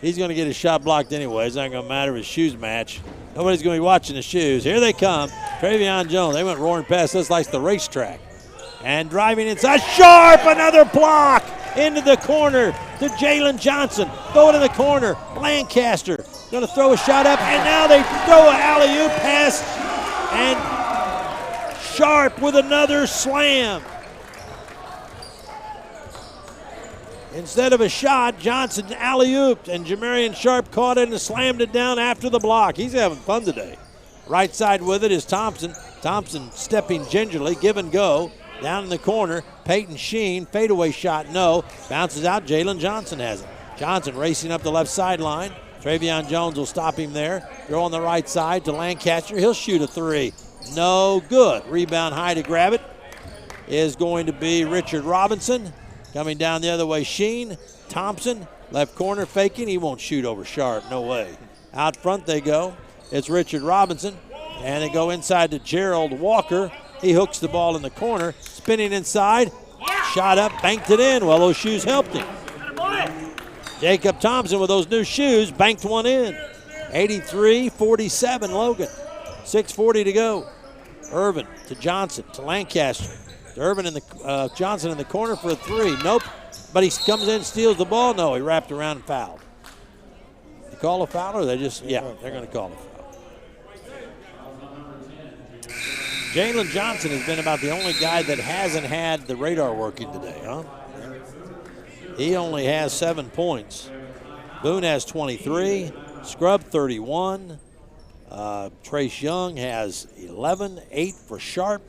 He's going to get his shot blocked anyway. It's not going to matter if his shoes match. Nobody's going to be watching the shoes. Here they come. Travion Jones. They went roaring past us like the racetrack. And driving inside. Sharp, another block into the corner to Jalen Johnson. Throw it in the corner. Lancaster going to throw a shot up, and now they throw an alley-oop pass. And Sharp with another slam. Instead of a shot, Johnson alley-ooped, and Jamarion Sharp caught it and slammed it down after the block. He's having fun today. Right side with it is Thompson. Thompson stepping gingerly, give and go. Down in the corner, Peyton Sheen, fadeaway shot, no. Bounces out, Jalen Johnson has it. Johnson racing up the left sideline. Travion Jones will stop him there. Throw on the right side to Lancaster. He'll shoot a three. No good. Rebound high to grab it is going to be Richard Robinson. Coming down the other way, Sheen. Thompson, left corner faking. He won't shoot over Sharp, no way. Out front they go. It's Richard Robinson. And they go inside to Gerald Walker. He hooks the ball in the corner, spinning inside. Shot up, banked it in. Well, those shoes helped him. Jacob Thompson with those new shoes banked one in. 83-47 Logan. 6:40 to go. Irvin to Johnson to Lancaster. Irvin and Johnson in the corner for a three. Nope. But he comes in, steals the ball. No, he wrapped around and fouled. They call a foul, or they just, they're going to call a foul. Jalen Johnson has been about the only guy that hasn't had the radar working today, huh? He only has 7 points. Boone has 23. Scrub 31. Trace Young has 11, 8 for Sharp.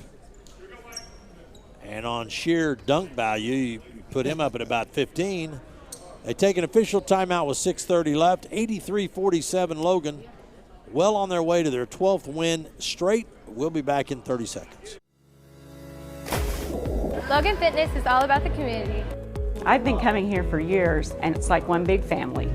And on sheer dunk value, you put him up at about 15. They take an official timeout with 6:30 left. 83-47 Logan. Well on their way to their 12th win straight. We'll be back in 30 seconds. Logan Fitness is all about the community. I've been coming here for years, and it's like one big family.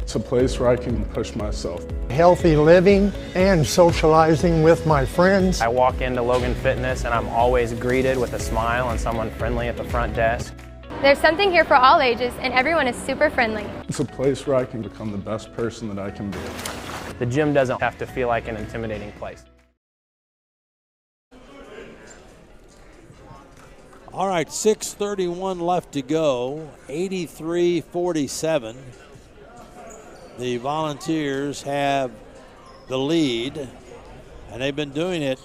It's a place where I can push myself. Healthy living and socializing with my friends. I walk into Logan Fitness and I'm always greeted with a smile and someone friendly at the front desk. There's something here for all ages, and everyone is super friendly. It's a place where I can become the best person that I can be. The gym doesn't have to feel like an intimidating place. All right, 6:31 left to go. 83-47. The Volunteers have the lead, and they've been doing it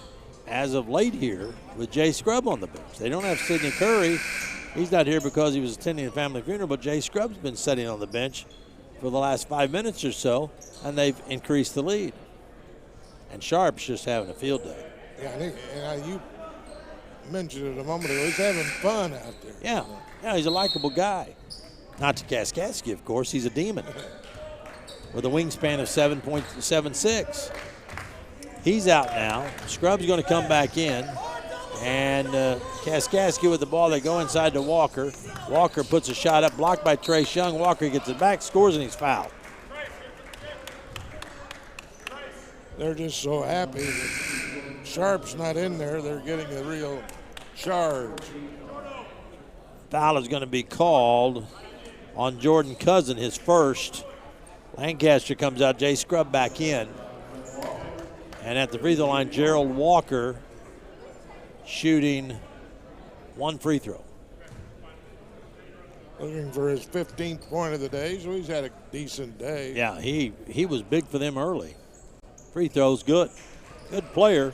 as of late here with Jay Scrub on the bench. They don't have Sidney Curry, He's not here because he was attending a family funeral, but Jay Scrubb's been sitting on the bench for the last 5 minutes or so, and they've increased the lead. And Sharp's just having a field day. Yeah, I think, you mentioned it a moment ago. He's having fun out there. Yeah, he's a likable guy. Not to Kaskaskia, of course. He's a demon with a wingspan of 7.76. He's out now. Scrubb's going to come back in. And Kaskaskia with the ball. They go inside to Walker. Walker puts a shot up, blocked by Trace Young. Walker gets it back, scores, and he's fouled. They're just so happy that Sharp's not in there. They're getting a real charge. Foul is going to be called on Jordan Cousin, his first. Lancaster comes out, Jay Scrubb back in. And at the free throw line, Gerald Walker shooting one free throw. Looking for his 15th point of the day, so he's had a decent day. Yeah, he was big for them early. Free throws, good. Good player.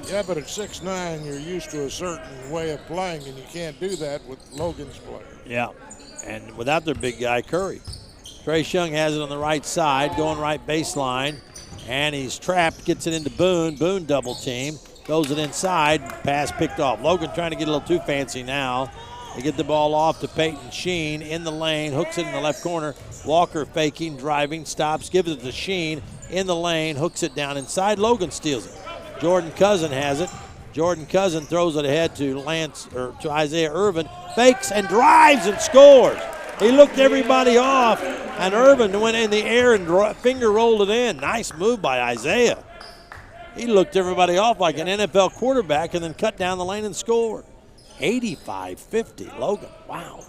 Yeah, but at 6'9", you're used to a certain way of playing, and you can't do that with Logan's player. Yeah, and without their big guy, Curry. Trace Young has it on the right side, going right baseline, and he's trapped, gets it into Boone. Boone double team, goes it inside, pass picked off. Logan trying to get a little too fancy now. They get the ball off to Peyton Sheen in the lane, hooks it in the left corner. Walker faking, driving, stops, gives it to Sheen in the lane, hooks it down inside. Logan steals it. Jordan Cousin has it. Jordan Cousin throws it ahead to Isaiah Irvin, fakes and drives and scores. He looked everybody off, and Irvin went in the air and finger rolled it in. Nice move by Isaiah. He looked everybody off like an NFL quarterback and then cut down the lane and scored. 85-50, Logan. Wow.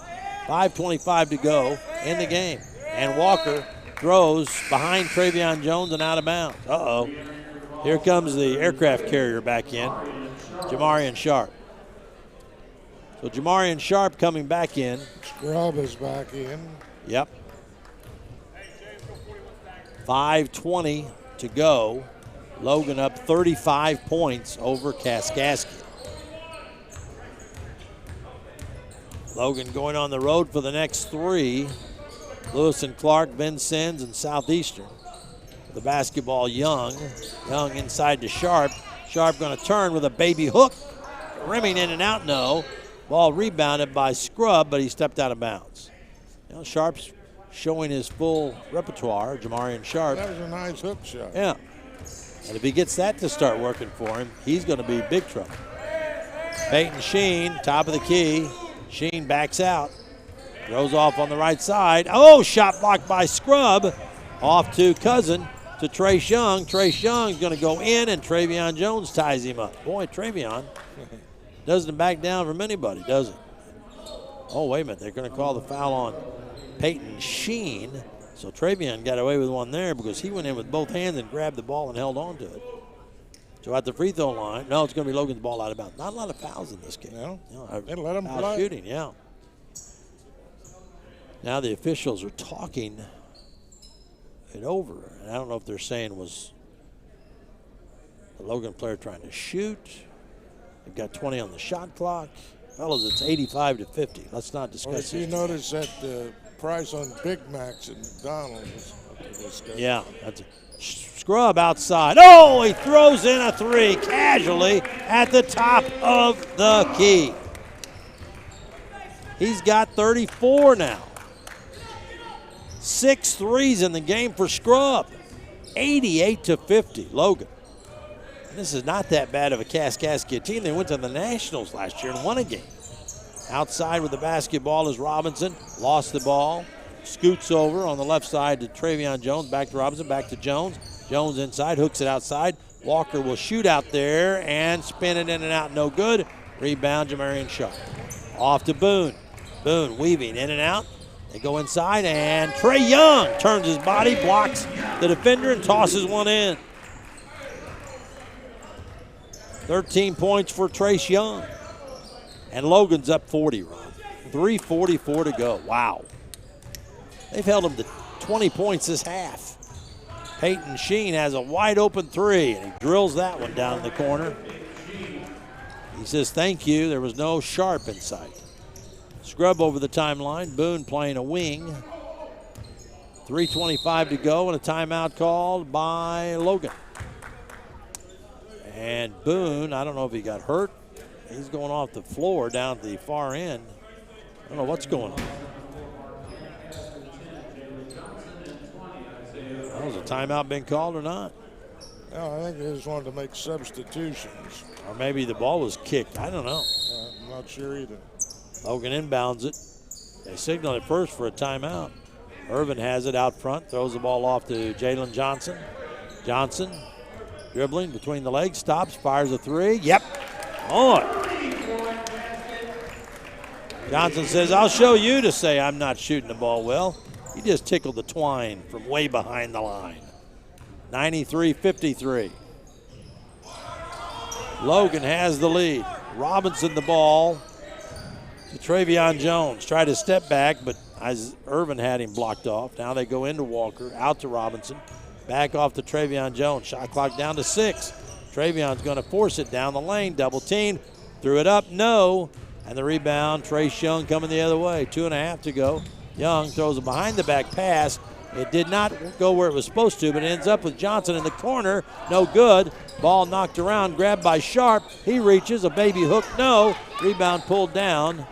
5:25 to go in the game. And Walker throws behind Travion Jones and out of bounds. Uh-oh. Here comes the aircraft carrier back in, Jamarian Sharp. So Jamarian Sharp coming back in. Scrubb is back in. Yep. 5:20 to go. Logan up 35 points over Kaskaskia. Logan going on the road for the next three. Lewis and Clark, Vincennes, and Southeastern. The basketball, Young. Young inside to Sharp. Sharp going to turn with a baby hook. Rimming in and out, no. Ball rebounded by Scrubb, but he stepped out of bounds. You know, Sharp's showing his full repertoire, Jamarian Sharp. That was a nice hook shot. Yeah. And if he gets that to start working for him, he's going to be big trouble. Peyton Sheen, top of the key. Sheen backs out. Throws off on the right side. Oh, shot blocked by Scrubb. Off to Cousin, to Trace Young. Trace Young's going to go in, and Travion Jones ties him up. Boy, Travion doesn't back down from anybody, does it? Oh, wait a minute. They're going to call the foul on Peyton Sheen. So Travion got away with one there because he went in with both hands and grabbed the ball and held on to it. So at the free throw line, no, it's going to be Logan's ball out of bounds. Not a lot of fouls in this game. No, they let him play. Shooting, yeah. Now the officials are talking it over. And I don't know if they're saying was the Logan player trying to shoot. They've got 20 on the shot clock. Fellas, it's 85-50. Let's not discuss this. You notice that the price on Big Macs at McDonald's is yeah, that's a Scrubb outside. Oh, he throws in a three casually at the top of the key. He's got 34 now. 6 threes in the game for Scrubb. 88-50, Logan. And this is not that bad of a Kaskaskia team. They went to the Nationals last year and won a game. Outside with the basketball is Robinson. Lost the ball. Scoots over on the left side to Travion Jones. Back to Robinson, back to Jones. Jones inside, hooks it outside. Walker will shoot out there and spin it in and out. No good. Rebound, Jamarian Sharp. Off to Boone. Boone weaving in and out. They go inside, and Trey Young turns his body, blocks the defender, and tosses one in. 13 points for Trace Young. And Logan's up 40, Ron. 3:44 to go. Wow. They've held him to 20 points this half. Peyton Sheen has a wide open three, and he drills that one down in the corner. He says thank you. There was no Sharp in sight. Scrub over the timeline. Boone playing a wing. 3:25 to go and a timeout called by Logan. And Boone, I don't know if he got hurt. He's going off the floor down at the far end. I don't know what's going on. Was a timeout been called or not? No, I think they just wanted to make substitutions. Or maybe the ball was kicked. I don't know. I'm not sure either. Logan inbounds it. They signal it first for a timeout. Irvin has it out front, throws the ball off to Jalen Johnson. Johnson dribbling between the legs, stops, fires a three. Yep. On. Johnson says, I'll show you to say I'm not shooting the ball well. He just tickled the twine from way behind the line. 93-53. Logan has the lead. Robinson the ball to Travion Jones. Tried to step back, but Irvin had him blocked off. Now they go into Walker, out to Robinson. Back off to Travion Jones. Shot clock down to 6. Travion's going to force it down the lane. Double team. Threw it up. No. And the rebound, Trace Young coming the other way. 2.5 to go. Young throws a behind-the-back pass. It did not go where it was supposed to, but it ends up with Johnson in the corner. No good. Ball knocked around, grabbed by Sharp. He reaches, a baby hook, no. Rebound pulled down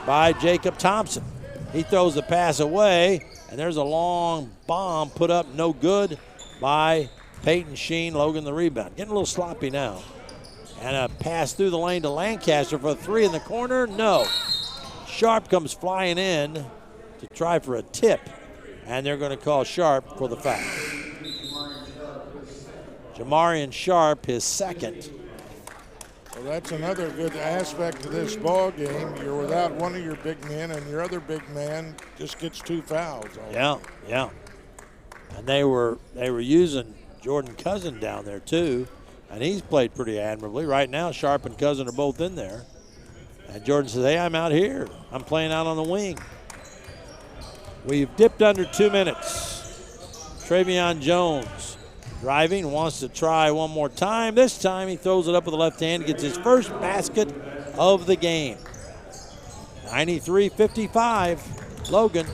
by Jacob Thompson. He throws the pass away, and there's a long bomb put up, no good, by Peyton Sheen. Logan the rebound. Getting a little sloppy now. And a pass through the lane to Lancaster for a three in the corner, no. Sharp comes flying in to try for a tip, and they're going to call Sharp for the foul. Jamarian Sharp, his second. Well, that's another good aspect to this ball game. You're without one of your big men, and your other big man just gets 2 fouls. Yeah. And they were using Jordan Cousin down there too, and he's played pretty admirably. Right now, Sharp and Cousin are both in there. And Jordan says, hey, I'm out here. I'm playing out on the wing. We've dipped under 2 minutes. Travion Jones driving, wants to try one more time. This time he throws it up with the left hand, gets his first basket of the game. 93-55, Logan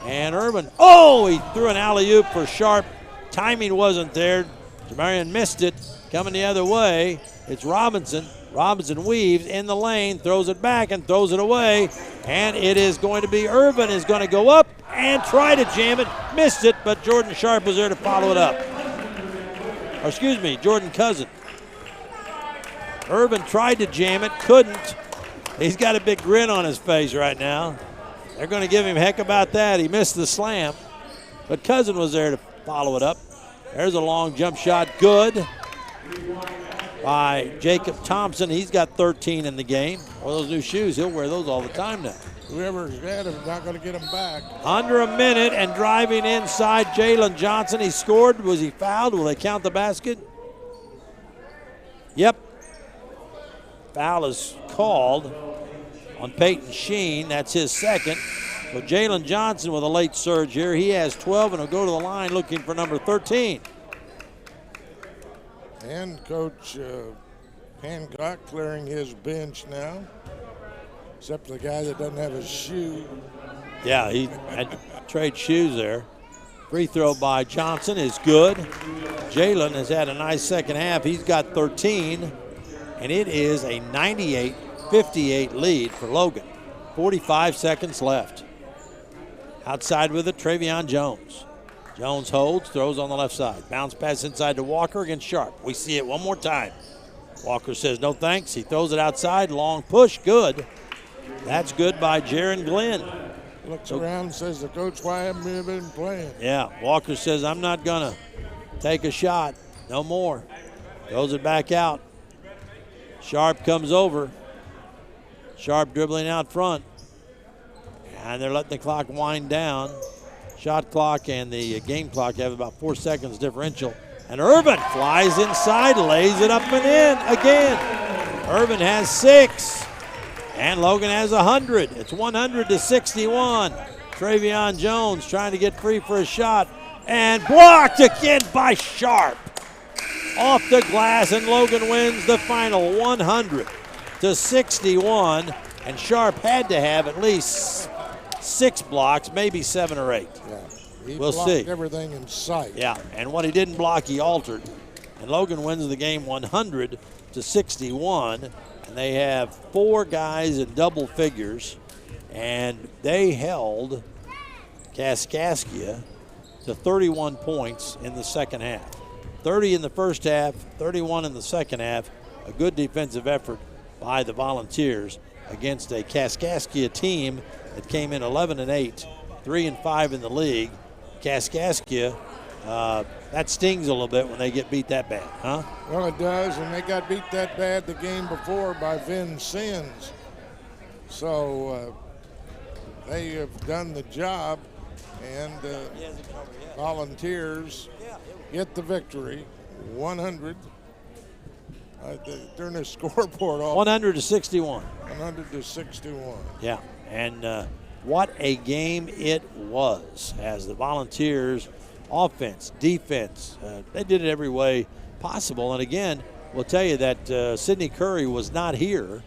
and Irvin. Oh, he threw an alley-oop for Sharp. Timing wasn't there. Jamarian missed it. Coming the other way, it's Robinson. Robinson weaves in the lane, throws it back and throws it away. And it is going to be Irvin is going to go up and try to jam it. Missed it, but Jordan Sharp was there to follow it up. Or excuse me, Jordan Cousin. Irvin tried to jam it, couldn't. He's got a big grin on his face right now. They're going to give him heck about that. He missed the slam, but Cousin was there to follow it up. There's a long jump shot, good by Jacob Thompson. He's got 13 in the game. Well, those new shoes, he'll wear those all the time now. Whoever's got him is not going to get him back. Under a minute and driving inside Jalen Johnson. He scored. Was he fouled? Will they count the basket? Yep. Foul is called on Peyton Sheen. That's his second. So Jalen Johnson with a late surge here. He has 12 and will go to the line looking for number 13. And Coach Hancock clearing his bench now, except the guy that doesn't have a shoe. Yeah, he had trade shoes there. Free throw by Johnson is good. Jalen has had a nice second half. He's got 13, and it is a 98-58 lead for Logan. 45 seconds left. Outside with it, Travion Jones. Jones holds, throws on the left side. Bounce pass inside to Walker against Sharp. We see it one more time. Walker says no thanks. He throws it outside. Long push, good. That's good by Jaron Glenn. Looks around and says, the coach, why haven't we been playing? Yeah, Walker says, I'm not going to take a shot. No more. Throws it back out. Sharp comes over. Sharp dribbling out front. And they're letting the clock wind down. Shot clock and the game clock have about 4 seconds differential. And Irvin flies inside, lays it up and in again. Irvin has 6. And Logan has 100. It's 100-61. Travion Jones trying to get free for a shot. And blocked again by Sharp. Off the glass, and Logan wins the final 100 to 61, and Sharp had to have at least 6 blocks, maybe 7 or 8. Yeah, he we'll blocked see. everything in sight. Yeah, and what he didn't block, he altered. And Logan wins the game 100 to 61, and they have 4 guys in double figures, and they held Kaskaskia to 31 points in the second half. 30 in the first half, 31 in the second half. A good defensive effort by the Volunteers against a Kaskaskia team that came in 11-8, 3-5 in the league. Kaskaskia, that stings a little bit when they get beat that bad, huh? Well, it does, and they got beat that bad the game before by Vincennes. So they have done the job, and Volunteers get the victory, 100. During the scoreboard, 100 to 61. 100 to 61. Yeah, and what a game it was as the Volunteers offense, defense, they did it every way possible. And again, we'll tell you that Sidney Curry was not here.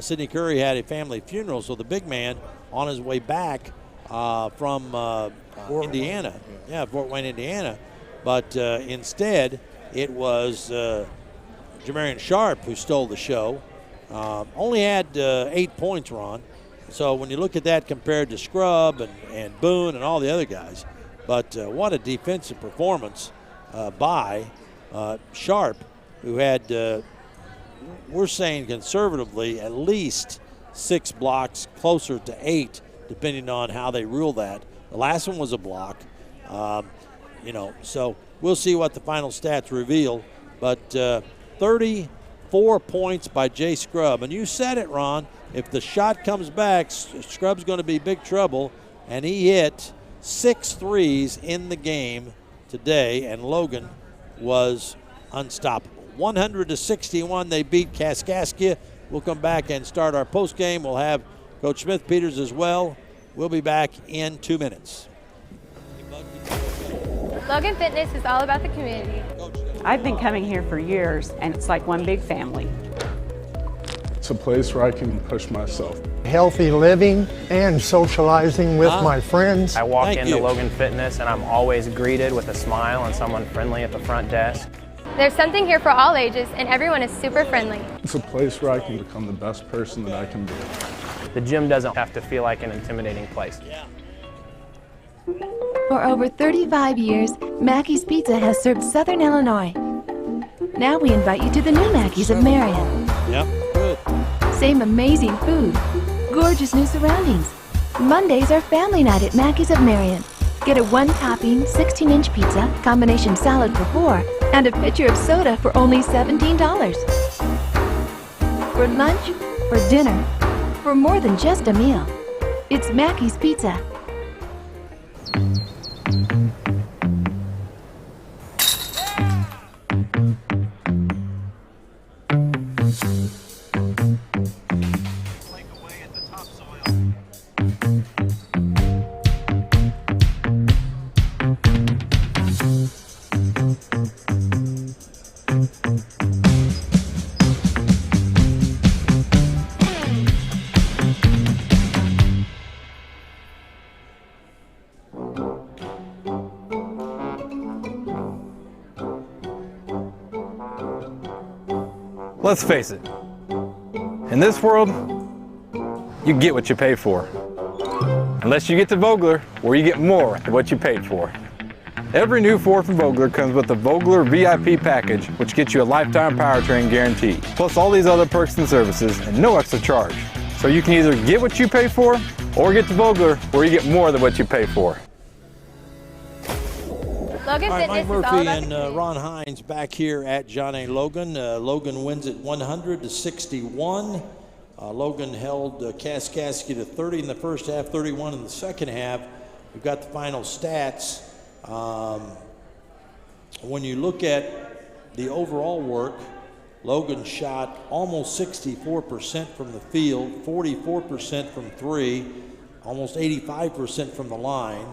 Sidney Curry had a family funeral, so the big man on his way back from Indiana. Yeah, Fort Wayne, Indiana. But instead, it was Jamarian Sharp who stole the show. Only had 8 points, Ron. So when you look at that compared to Scrub and Boone and all the other guys, but what a defensive performance by Sharp, who had, we're saying conservatively, at least 6 blocks, closer to 8, depending on how they rule that. The last one was a block, so we'll see what the final stats reveal. But 34 points by Jay Scrub. And you said it, Ron, if the shot comes back, Scrub's going to be big trouble. And he hit 6 threes in the game today, and Logan was unstoppable. 100 to 61, they beat Kaskaskia. We'll come back and start our post game. We'll have Coach Smith-Peters as well. We'll be back in 2 minutes. Logan Fitness is all about the community. I've been coming here for years, and it's like one big family. It's a place where I can push myself. Healthy living and socializing with my friends. I walk into Logan Fitness and I'm always greeted with a smile and someone friendly at the front desk. There's something here for all ages, and everyone is super friendly. It's a place where I can become the best person that I can be. The gym doesn't have to feel like an intimidating place. For over 35 years, Mackey's Pizza has served Southern Illinois. Now we invite you to the new Mackey's of Marion. Yep, good. Same amazing food, gorgeous new surroundings. Mondays are family night at Mackey's of Marion. Get a 1-topping, 16-inch pizza, combination salad for 4, and a pitcher of soda for only $17. For lunch, for dinner, for more than just a meal, it's Mackey's Pizza. Let's face it, in this world, you get what you pay for. Unless you get to Vogler, where you get more than what you paid for. Every new Ford from Vogler comes with the Vogler VIP package, which gets you a lifetime powertrain guarantee, plus all these other perks and services, and no extra charge. So you can either get what you pay for, or get to Vogler, where you get more than what you pay for. Logan All right, Mike Fitness is all Murphy about and the community. Ron Hines back here at John A. Logan. Logan wins it 100 to 61. Logan held Kaskaskia to 30 in the first half, 31 in the second half. We've got the final stats. When you look at the overall work, Logan shot almost 64% from the field, 44% from 3, almost 85% from the line.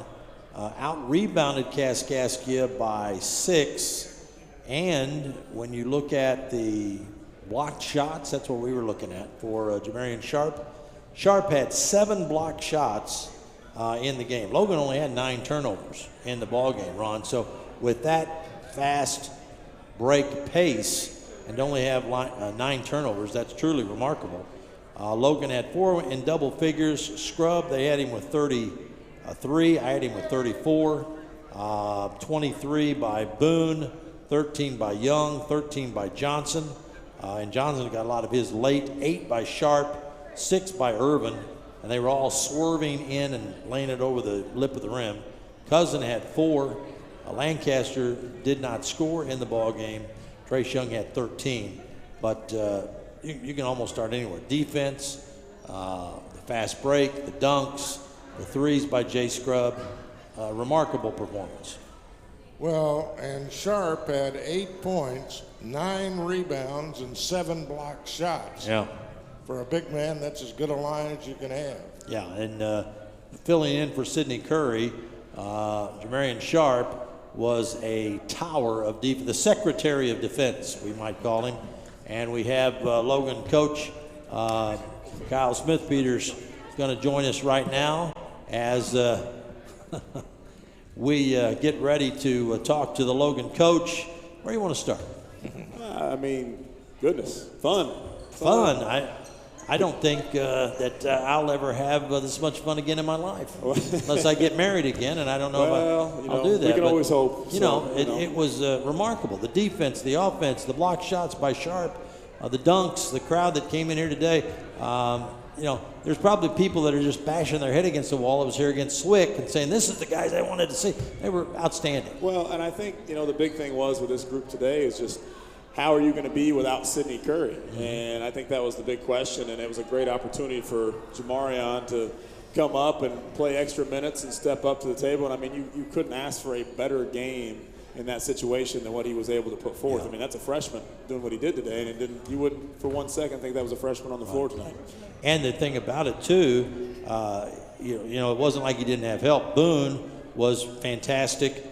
Out-rebounded Kaskaskia by 6. And when you look at the blocked shots, that's what we were looking at for Jamarian Sharp. Sharp had 7 blocked shots in the game. Logan only had 9 turnovers in the ball game, Ron. So with that fast break pace and only have 9 turnovers, that's truly remarkable. Logan had 4 in double figures. Scrub, they had him with 33. I had him with 34. 23 by Boone, 13 by Young, 13 by Johnson. And Johnson got a lot of his late. 8 by Sharp, 6 by Irvin. And they were all swerving in and laying it over the lip of the rim. Cousin had 4. Lancaster did not score in the ball game. Trace Young had 13. But you can almost start anywhere. Defense, the fast break, the dunks, the threes by Jay Scrub. Remarkable performance. Well, and Sharp had 8 points, 9 rebounds, and 7 blocked shots. Yeah. For a big man, that's as good a line as you can have. Yeah, and filling in for Sidney Curry, Jamarian Sharp was a tower of defense, the secretary of defense, we might call him. And we have Logan coach Kyle Smith-Peters going to join us right now as we get ready to talk to the Logan coach. Where do you want to start? I mean, goodness, fun. I don't think that I'll ever have this much fun again in my life, unless I get married again, and I don't know if I'll do that. We can always hope. It was remarkable. The defense, the offense, the block shots by Sharp, the dunks, the crowd that came in here today. There's probably people that are just bashing their head against the wall. I was here against Swick and saying, this is the guys I wanted to see. They were outstanding. Well, and I think, the big thing was with this group today is just how are you going to be without Sidney Curry? Mm-hmm. And I think that was the big question, and it was a great opportunity for Jamarian to come up and play extra minutes and step up to the table. And, I mean, you couldn't ask for a better game in that situation than what he was able to put forth. Yeah. I mean, that's a freshman doing what he did today, and you wouldn't for 1 second think that was a freshman on the floor tonight. And the thing about it, too, it wasn't like he didn't have help. Boone was fantastic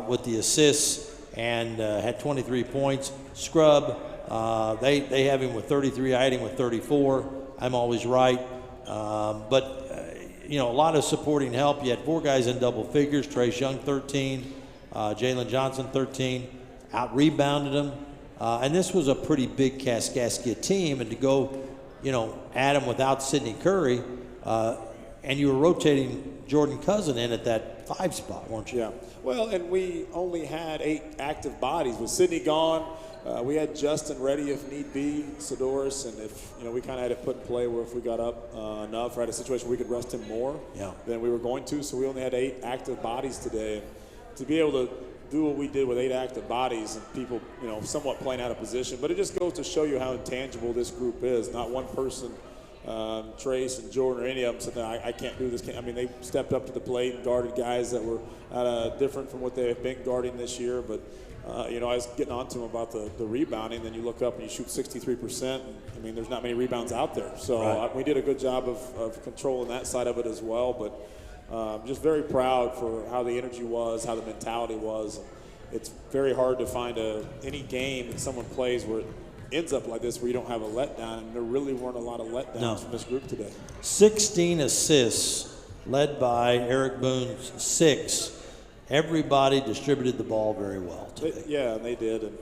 with the assists and had 23 points. Scrub, they have him with 33. I had him with 34. I'm always right. But a lot of supporting help. You had 4 guys in double figures. Trace Young, 13. Jalen Johnson, 13. Out-rebounded him. And this was a pretty big Kaskaskia team. And to go, at him without Sidney Curry, and you were rotating Jordan Cousin in at that 5 spot, weren't you? Yeah. Well, and we only had 8 active bodies. With Sidney gone, we had Justin ready if need be, Sidoris, and if we kind of had it put in play where if we got up enough or had a situation where we could rest him more than we were going to. So we only had 8 active bodies today. And to be able to do what we did with 8 active bodies and people, somewhat playing out of position, but it just goes to show you how intangible this group is. Not one person, Trace and Jordan or any of them said, no, I can't do this. They stepped up to the plate and guarded guys that were different from what they have been guarding this year. But, I was getting on to them about the rebounding. Then you look up and you shoot 63%. And, there's not many rebounds out there. So we did a good job of controlling that side of it as well. But just very proud for how the energy was, how the mentality was. It's very hard to find any game that someone plays where it ends up like this, where you don't have a letdown, and there really weren't a lot of letdowns from this group today. 16 assists, led by Eric Boone's 6. Everybody distributed the ball very well today. They did. And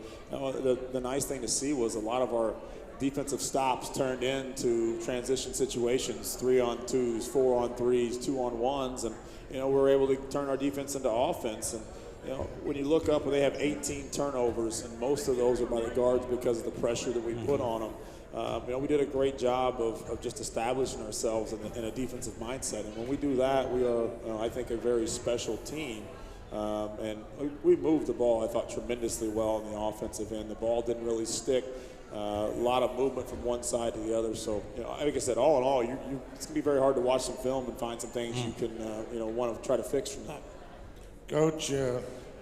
the nice thing to see was a lot of our defensive stops turned into transition situations, 3-on-2s, 4-on-3s, 2-on-1s, and we were able to turn our defense into offense. And when you look up, they have 18 turnovers, and most of those are by the guards because of the pressure that we put on them. We did a great job of just establishing ourselves in a defensive mindset, and when we do that, we are, I think, a very special team. And we moved the ball, I thought, tremendously well on the offensive end. The ball didn't really stick. A lot of movement from one side to the other. So, like I said, all in all, it's going to be very hard to watch some film and find some things you can, want to try to fix from that. Coach,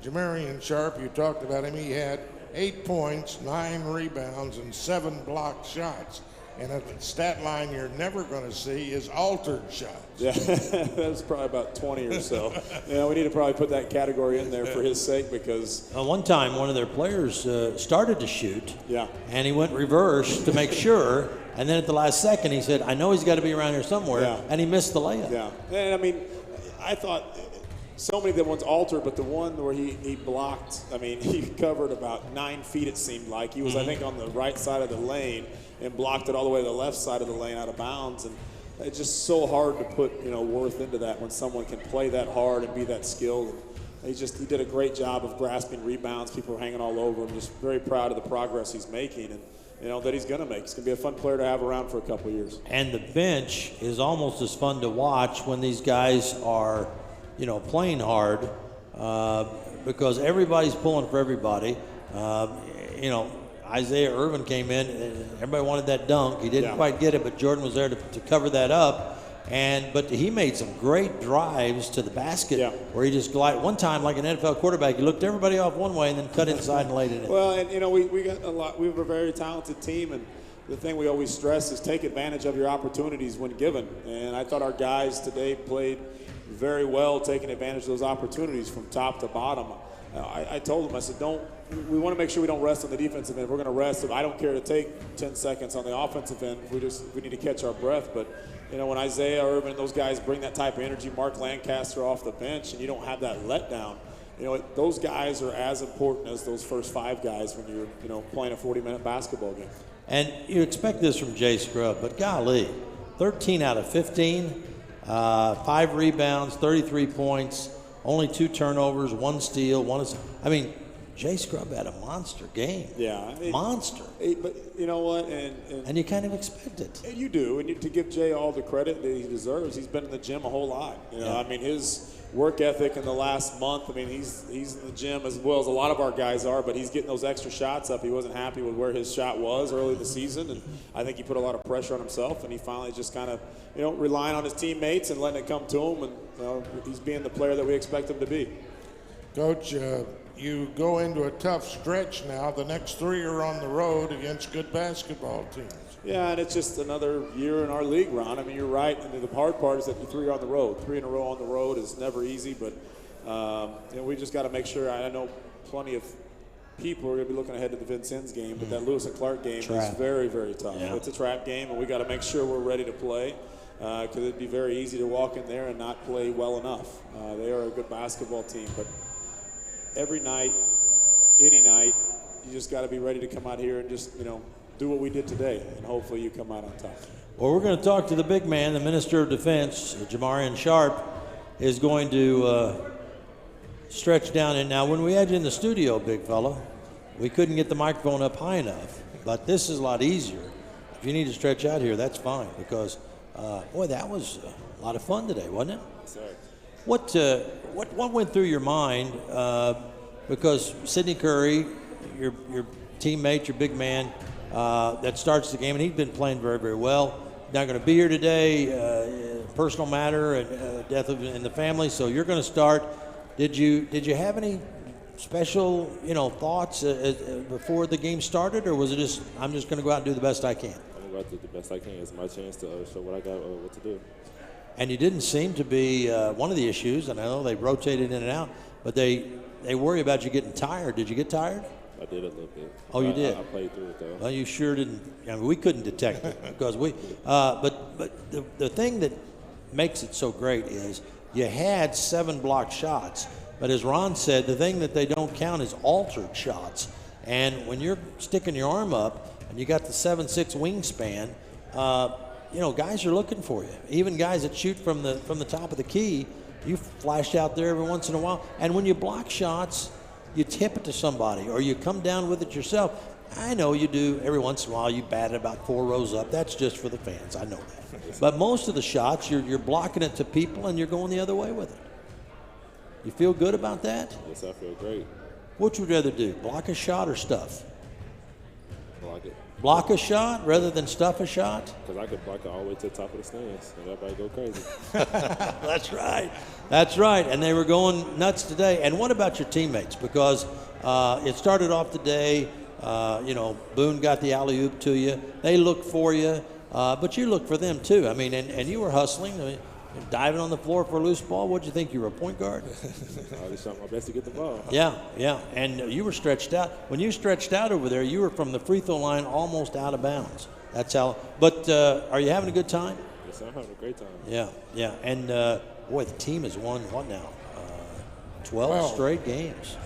Jamarian Sharp, you talked about him. He had 8 points, 9 rebounds, and 7 blocked shots. And a stat line you're never going to see is altered shots. Yeah, that was probably about 20 or so. We need to probably put that category in there for his sake because. One time, one of their players started to shoot. Yeah. And he went reverse to make sure. And then at the last second, he said, I know he's got to be around here somewhere. Yeah. And he missed the layup. Yeah. And I mean, I thought so many of the ones altered, but the one where he blocked, I mean, he covered about 9 feet, it seemed like. He was, I think, on the right side of the lane and blocked it all the way to the left side of the lane out of bounds. And it's just so hard to put, worth into that when someone can play that hard and be that skilled. And he did a great job of grasping rebounds. People were hanging all over him. Just very proud of the progress he's making and, that he's going to make. He's going to be a fun player to have around for a couple of years. And the bench is almost as fun to watch when these guys are, playing hard because everybody's pulling for everybody. Isaiah Irvin came in, and everybody wanted that dunk. He didn't quite get it, but Jordan was there to cover that up. But he made some great drives to the basket where he just glided. One time, like an NFL quarterback, he looked everybody off one way and then cut inside and laid it in. Well, and we got a lot. We have a very talented team, and the thing we always stress is take advantage of your opportunities when given. And I thought our guys today played very well, taking advantage of those opportunities from top to bottom. I told them, I said, we want to make sure we don't rest on the defensive end. We're going to rest. I don't care to take 10 seconds on the offensive end. We need to catch our breath. But, when Isaiah Irvin and those guys bring that type of energy, Mark Lancaster off the bench, and you don't have that letdown, those guys are as important as those first 5 guys when you're, playing a 40-minute basketball game. And you expect this from Jay Scrubb, but golly, 13 out of 15, 5 rebounds, 33 points, only 2 turnovers, 1 steal, 1 assist. I mean, Jay Scrubb had a monster game. Yeah. Monster. But you know what? And you kind of expect it. And you do. And to give Jay all the credit that he deserves, he's been in the gym a whole lot. I mean, his work ethic in the last month, I mean, he's in the gym as well as a lot of our guys are, but he's getting those extra shots up. He wasn't happy with where his shot was early in the season, and I think he put a lot of pressure on himself, and he finally just kind of, relying on his teammates and letting it come to him, and he's being the player that we expect him to be. Coach, you go into a tough stretch now. The next 3 are on the road against good basketball teams. Yeah, and it's just another year in our league, Ron. I mean, you're right. And the hard part is that the 3 are on the road. 3 in a row on the road is never easy, but we just got to make sure. I know plenty of people are going to be looking ahead to the Vincennes game, but that Lewis and Clark game is very, very tough. Yeah. It's a trap game, and we got to make sure we're ready to play because it'd be very easy to walk in there and not play well enough. They are a good basketball team, but every night, any night, you just got to be ready to come out here and just, do what we did today, and hopefully you come out on top. Well, we're going to talk to the big man, the Minister of Defense, Jamarian Sharp, is going to stretch down. And now, when we had you in the studio, big fella, we couldn't get the microphone up high enough. But this is a lot easier. If you need to stretch out here, that's fine because, boy, that was a lot of fun today, wasn't it? Sorry. What went through your mind? Because Sidney Curry, your teammate, your big man, that starts the game, and he's been playing very, very well. Not going to be here today, personal matter and death in the family. So you're going to start. Did you have any special thoughts before the game started, or was it just I'm just going to go out and do the best I can? I'm going to do the best I can. It's my chance to show what I got, what to do. And you didn't seem to be one of the issues, and I know they rotated in and out, but they worry about you getting tired. Did you get tired? I did a little bit. Oh, you did? I played through it, though. Well, you sure didn't. I mean, we couldn't detect it because we but the thing that makes it so great is you had 7 blocked shots, but as Ron said, the thing that they don't count is altered shots. And when you're sticking your arm up and you got the 7'6" wingspan, guys are looking for you. Even guys that shoot from the top of the key, you flash out there every once in a while. And when you block shots, you tip it to somebody or you come down with it yourself. I know you do every once in a while. You bat it about 4 rows up. That's just for the fans. I know that. But most of the shots, you're blocking it to people and you're going the other way with it. You feel good about that? Yes, I feel great. What would you rather do, block a shot or stuff? Block it. Block a shot rather than stuff a shot? Because I could block it all the way to the top of the stands and everybody go crazy. That's right. That's right. And they were going nuts today. And what about your teammates? Because it started off the day, Boone got the alley-oop to you. They looked for you, but you looked for them too. I mean, and you were hustling. I mean, diving on the floor for a loose ball. What'd you think? You were a point guard? I was trying my best to get the ball. Yeah. And you were stretched out. When you stretched out over there, you were from the free throw line almost out of bounds. That's how. But are you having a good time? Yes, I'm having a great time. Yeah. And boy, the team has won what now? 12 straight games.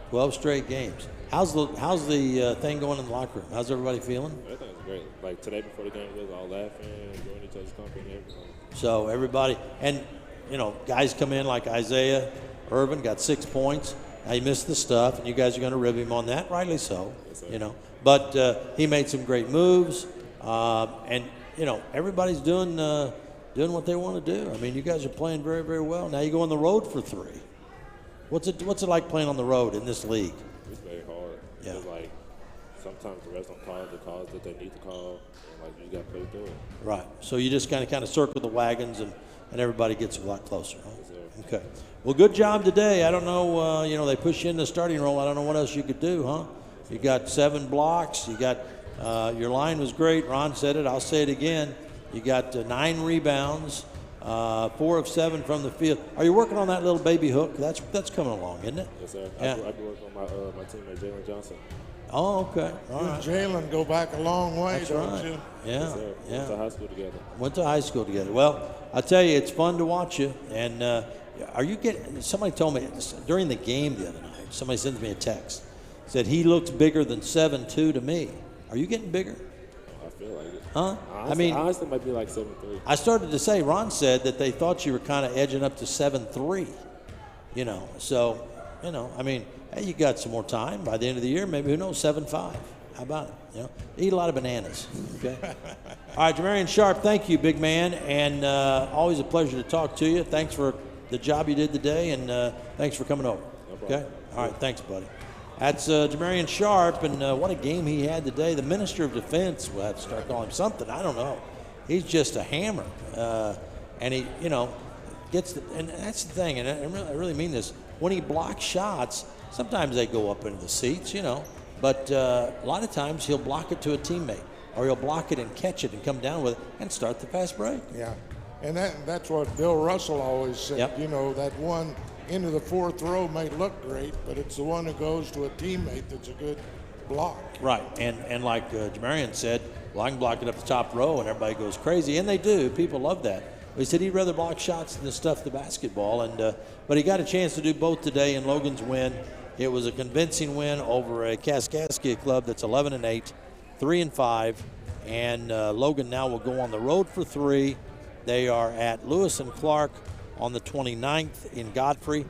12 straight games. How's the thing going in the locker room? How's everybody feeling? Everything's great. Like today before the game, we was all laughing, enjoying each other's company, and everything. So everybody, and guys come in like Isaiah Irvin got 6 points. Now he missed the stuff, and you guys are going to rib him on that, rightly so. Yes, But he made some great moves, and everybody's doing what they want to do. I mean, you guys are playing very, very well. Now you go on the road for 3. What's it like playing on the road in this league? It's very hard. Yeah. It's like sometimes the refs don't call the calls that they need to call, and like you got to play through it. Right. So you just kind of circle the wagons, and everybody gets a lot closer. Huh? Yes, sir. Okay. Well, good job today. I don't know. They push you in the starting role. I don't know what else you could do, huh? You got 7 blocks. You got your line was great. Ron said it. I'll say it again. You got 9 rebounds. 4 of 7 from the field. Are you working on that little baby hook? That's coming along, isn't it? Yes, sir. Yeah. I've been working on my teammate Jalen Johnson. Oh, okay. All right. Jalen go back a long way, That's don't right. you? Yeah. Yes, sir. Yeah. Went to high school together. Went to high school together. Well, I tell you, it's fun to watch you. And are you getting? Somebody told me during the game the other night. Somebody sends me a text. Said he looks bigger than 7'2" to me. Are you getting bigger? I feel like it. Huh? Honestly, honestly, might be like 7'3". I started to say, Ron said that they thought you were kind of edging up to 7'3". So, I mean, hey, you got some more time. By the end of the year, maybe, who knows, 7'5". How about it? Eat a lot of bananas, okay? All right, Jamarian Sharp, thank you, big man, and always a pleasure to talk to you. Thanks for the job you did today, and thanks for coming over, okay? All right, thanks, buddy. That's Jamarian Sharp, and what a game he had today. The Minister of Defense, we'll have to start calling him something. I don't know. He's just a hammer, and he, gets the, and that's the thing, and I really mean this. When he blocks shots, sometimes they go up into the seats, but a lot of times he'll block it to a teammate, or he'll block it and catch it and come down with it and start the fast break. Yeah, and that's what Bill Russell always said. Yep. That one into the 4th row may look great, but it's the one that goes to a teammate that's a good block. Right, and like Jamarian said, well, I can block it up the top row and everybody goes crazy, and they do. People love that. He said he'd rather block shots than stuff the basketball, and but he got a chance to do both today in Logan's win. It was a convincing win over a Kaskaskia club that's 11-8, 3-5, and Logan now will go on the road for 3. They are at Lewis and Clark on the 29th in Godfrey.